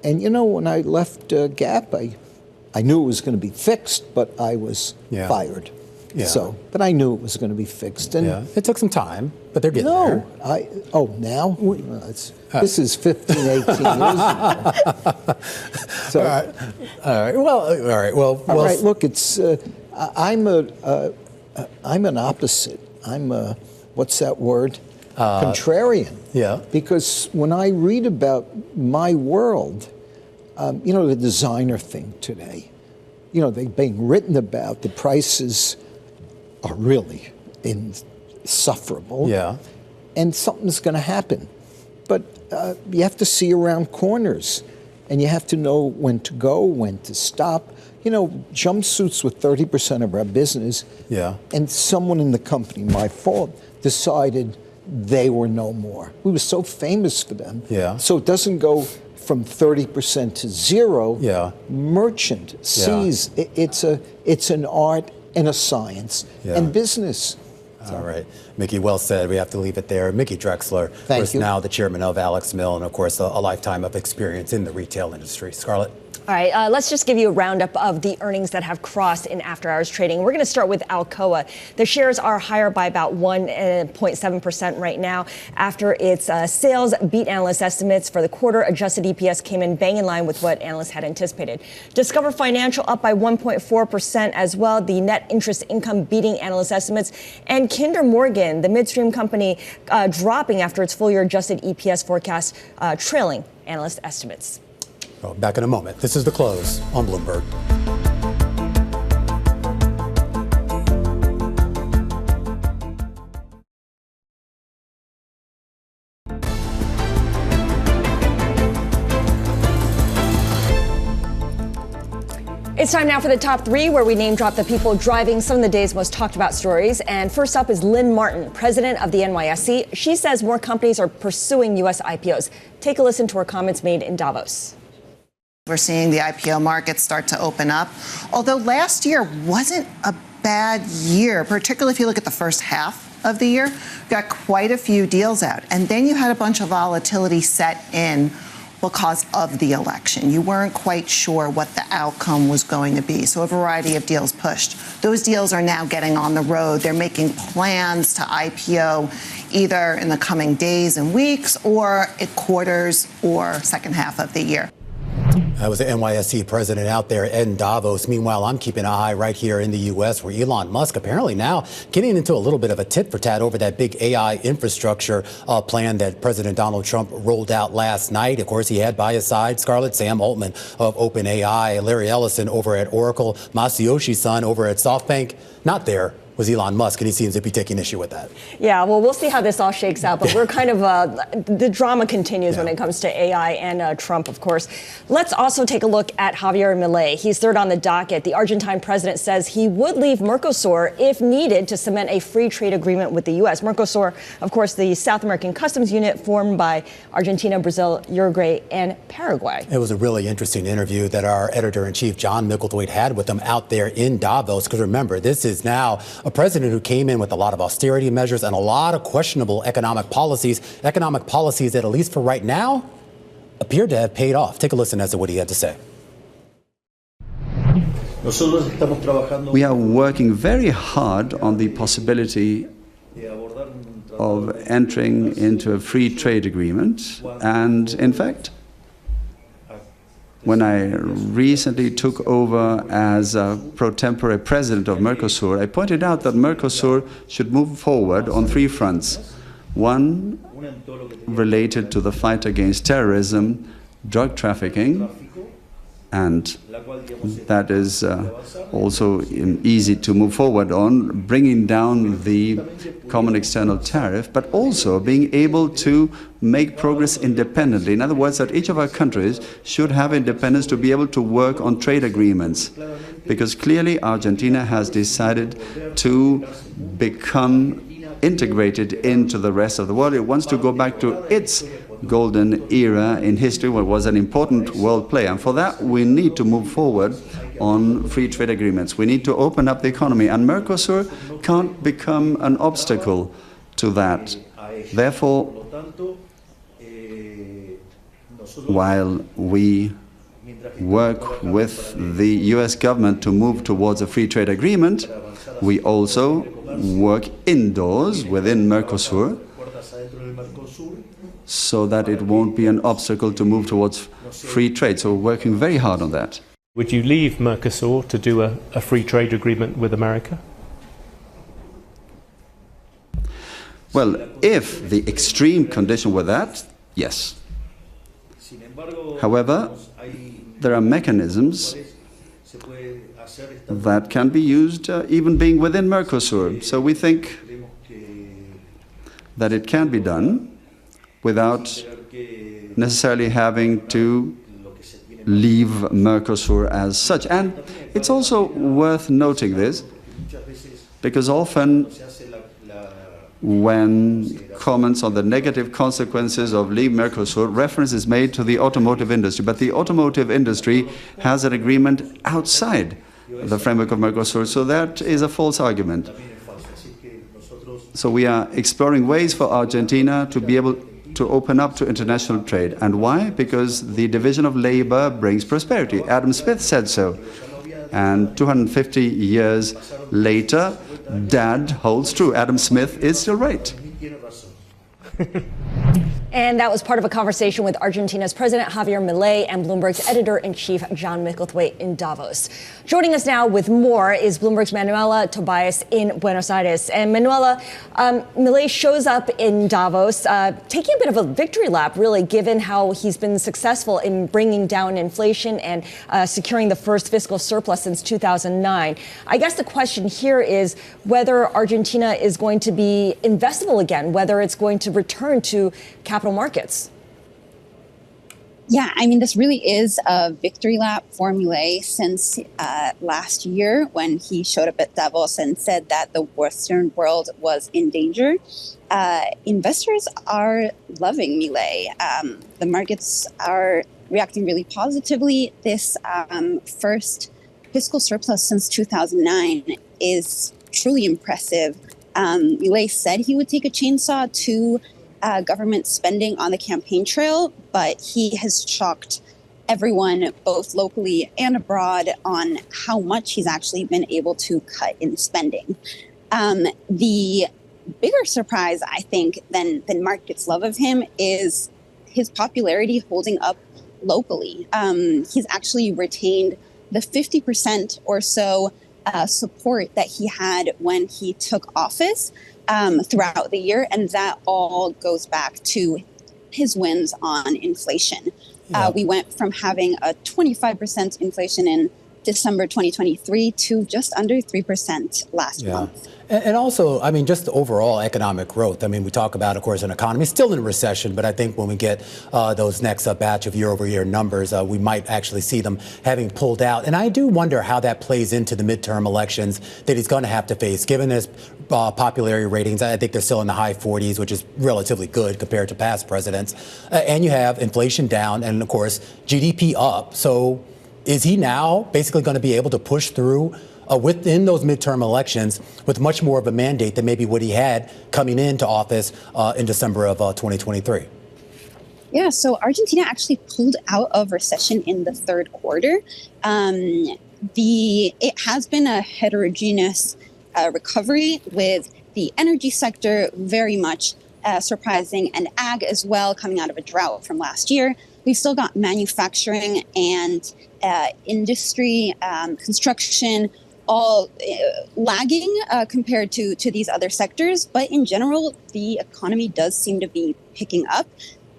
And when I left Gap, I knew it was going to be fixed, but I was fired. Yeah. But I knew it was going to be fixed. And it took some time, but they're getting there. Now? This is 15, 18 years ago. All right. Well, look, it's I'm an opposite. I'm a, what's that word? Contrarian. Yeah. Because when I read about my world, the designer thing today, they're being written about, the prices are really insufferable. Yeah. And something's going to happen. But you have to see around corners, and you have to know when to go, when to stop. Jumpsuits were 30% of our business. Yeah. And someone in the company, my fault, decided they were no more. We were so famous for them. Yeah. So it doesn't go from 30% to zero. Yeah. Merchant sees it's an art and a science and business. All right. Mickey, well said. We have to leave it there. Mickey Drexler, who now the chairman of Alex Mill, and of course a lifetime of experience in the retail industry. Scarlett? All right, let's just give you a roundup of the earnings that have crossed in after-hours trading. We're going to start with Alcoa. The shares are higher by about 1.7% right now after its sales beat analyst estimates for the quarter. Adjusted EPS came in bang in line with what analysts had anticipated. Discover Financial up by 1.4% as well. The net interest income beating analyst estimates. And Kinder Morgan, the midstream company, dropping after its full-year adjusted EPS forecast, trailing analyst estimates. Well, back in a moment. This is The Close on Bloomberg. It's time now for the top three, where we name drop the people driving some of the day's most talked about stories. And first up is Lynn Martin, president of the NYSE. She says more companies are pursuing U.S. IPOs. Take a listen to her comments made in Davos. We're seeing the IPO market start to open up, although last year wasn't a bad year, particularly if you look at the first half of the year. We got quite a few deals out, and then you had a bunch of volatility set in because of the election. You weren't quite sure what the outcome was going to be, so a variety of deals pushed. Those deals are now getting on the road. They're making plans to IPO either in the coming days and weeks or at quarters or second half of the year. That was the NYSE president out there in Davos. Meanwhile, I'm keeping an eye right here in the U.S. where Elon Musk apparently now getting into a little bit of a tit for tat over that big AI infrastructure plan that President Donald Trump rolled out last night. Of course, he had by his side Scarlett, Sam Altman of OpenAI, Larry Ellison over at Oracle, Masayoshi Son over at SoftBank. Not there was Elon Musk, and he seems to be taking issue with that. Yeah, well, we'll see how this all shakes out, but we're kind of, the drama continues when it comes to AI and Trump, of course. Let's also take a look at Javier Milei. He's third on the docket. The Argentine president says he would leave Mercosur if needed to cement a free trade agreement with the U.S. Mercosur, of course, the South American customs unit formed by Argentina, Brazil, Uruguay, and Paraguay. It was a really interesting interview that our editor-in-chief, John Micklethwaite, had with him out there in Davos, because remember, this is now a president who came in with a lot of austerity measures and a lot of questionable economic policies that, at least for right now, appear to have paid off. Take a listen as to what he had to say. We are working very hard on the possibility of entering into a free trade agreement. And in fact, when I recently took over as pro tempore president of Mercosur, I pointed out that Mercosur should move forward on three fronts. One related to the fight against terrorism, drug trafficking, and that is also easy to move forward on, bringing down the common external tariff, but also being able to make progress independently. In other words, that each of our countries should have independence to be able to work on trade agreements, because clearly Argentina has decided to become integrated into the rest of the world. It wants to go back to its golden era in history, where it was an important world player. And for that, we need to move forward on free trade agreements. We need to open up the economy, and Mercosur can't become an obstacle to that. Therefore, while we work with the US government to move towards a free trade agreement, we also work indoors within Mercosur so that it won't be an obstacle to move towards free trade. So we're working very hard on that. Would you leave Mercosur to do a free trade agreement with America? Well, if the extreme condition were that, yes. However, there are mechanisms that can be used even being within Mercosur. So we think that it can be done without necessarily having to leave Mercosur as such. And it's also worth noting this, because often when comments on the negative consequences of leaving Mercosur, reference is made to the automotive industry. But the automotive industry has an agreement outside the framework of Mercosur, so that is a false argument. So we are exploring ways for Argentina to be able to open up to international trade. And why? Because the division of labor brings prosperity. Adam Smith said so. And 250 years later, Dad holds true. Adam Smith is still right. And that was part of a conversation with Argentina's President Javier Milei and Bloomberg's editor-in-chief John Micklethwaite in Davos. Joining us now with more is Bloomberg's Manuela Tobias in Buenos Aires. And Manuela, Milei shows up in Davos, taking a bit of a victory lap, really, given how he's been successful in bringing down inflation and securing the first fiscal surplus since 2009. I guess the question here is whether Argentina is going to be investable again, whether it's going to return to capital markets. Yeah, I mean, this really is a victory lap for Milei since last year when he showed up at Davos and said that the Western world was in danger. Investors are loving Milei. The markets are reacting really positively. This first fiscal surplus since 2009 is truly impressive. Milei said he would take a chainsaw to government spending on the campaign trail, but he has shocked everyone, both locally and abroad, on how much he's actually been able to cut in spending. The bigger surprise, I think, than markets' love of him is his popularity holding up locally. He's actually retained the 50% or so support that he had when he took office throughout the year, and that all goes back to his wins on inflation. We went from having a 25% inflation in December 2023 to just under 3% last month. And also, I mean, just the overall economic growth. I mean, we talk about, of course, an economy still in a recession, but I think when we get those next batch of year-over-year numbers, we might actually see them having pulled out. And I do wonder how that plays into the midterm elections that he's going to have to face, given his popularity ratings. I think they're still in the high 40s, which is relatively good compared to past presidents. And you have inflation down and, of course, GDP up. So is he now basically going to be able to push through within those midterm elections with much more of a mandate than maybe what he had coming into office in December of 2023? Yeah, so Argentina actually pulled out of recession in the third quarter. It has been a heterogeneous recovery, with the energy sector very much surprising, and ag as well, coming out of a drought from last year. We've still got manufacturing and industry, construction, all lagging compared to these other sectors. But in general, the economy does seem to be picking up.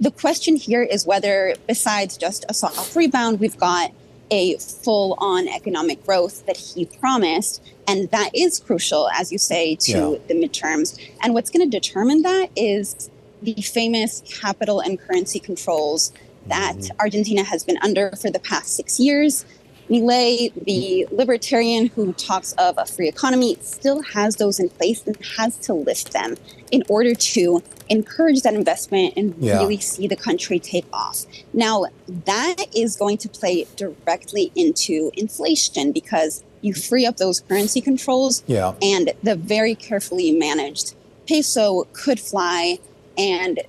The question here is whether, besides just a soft rebound, we've got a full-on economic growth that he promised. And that is crucial, as you say, to the midterms. And what's going to determine that is the famous capital and currency controls that Argentina has been under for the past 6 years. Milei, the libertarian who talks of a free economy, still has those in place and has to lift them in order to encourage that investment and really see the country take off. Now, that is going to play directly into inflation, because you free up those currency controls and the very carefully managed peso could fly, and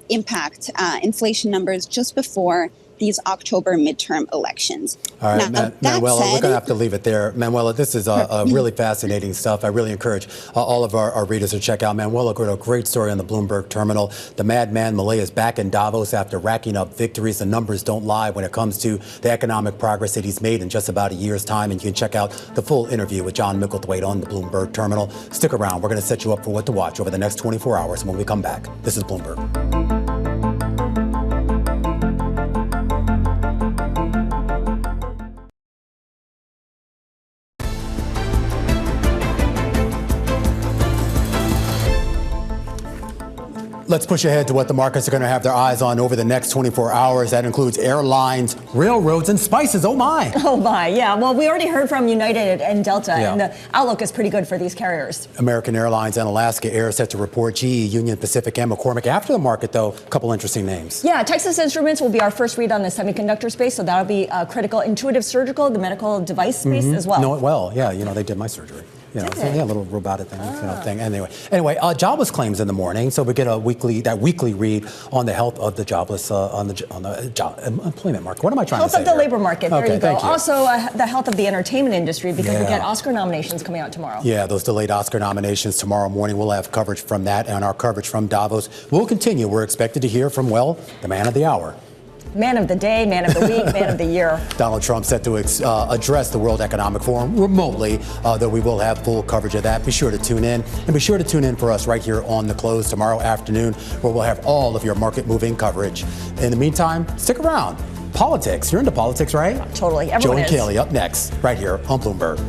impact inflation numbers just before these October midterm elections. All right, now, Manuela, said, we're going to have to leave it there. Manuela, this is really fascinating stuff. I really encourage all of our readers to check out. Manuela wrote a great story on the Bloomberg terminal. The madman Milei is back in Davos after racking up victories. The numbers don't lie when it comes to the economic progress that he's made in just about a year's time. And you can check out the full interview with John Micklethwaite on the Bloomberg terminal. Stick around. We're going to set you up for what to watch over the next 24 hours. And when we come back, this is Bloomberg. Let's push ahead to what the markets are going to have their eyes on over the next 24 hours. That includes airlines, railroads, and spices. Oh, my. Oh, my. Yeah. Well, we already heard from United and Delta, and the outlook is pretty good for these carriers. American Airlines and Alaska Air set to report. GE, Union Pacific, and McCormick. After the market, though, a couple interesting names. Yeah. Texas Instruments will be our first read on the semiconductor space, so that'll be critical. Intuitive Surgical, the medical device space as well. Know it well. Yeah. You know, they did my surgery. You know, so, yeah, a little robotic thing, thing. Anyway, jobless claims in the morning. So we get a weekly read on the health of the jobless on the job employment market. What am I trying to say? Health of the labor market. There you go. Thank you. Also, the health of the entertainment industry because we get Oscar nominations coming out tomorrow. Yeah, those delayed Oscar nominations tomorrow morning. We'll have coverage from that, and our coverage from Davos will continue. We're expected to hear from, well, the man of the hour. Man of the day, man of the week, man of the year. Donald Trump set to address the World Economic Forum remotely, though we will have full coverage of that. Be sure to tune in. And be sure to tune in for us right here on The Close tomorrow afternoon, where we'll have all of your market-moving coverage. In the meantime, stick around. Politics. You're into politics, right? Totally. Joe and Kaylee up next, right here on Bloomberg.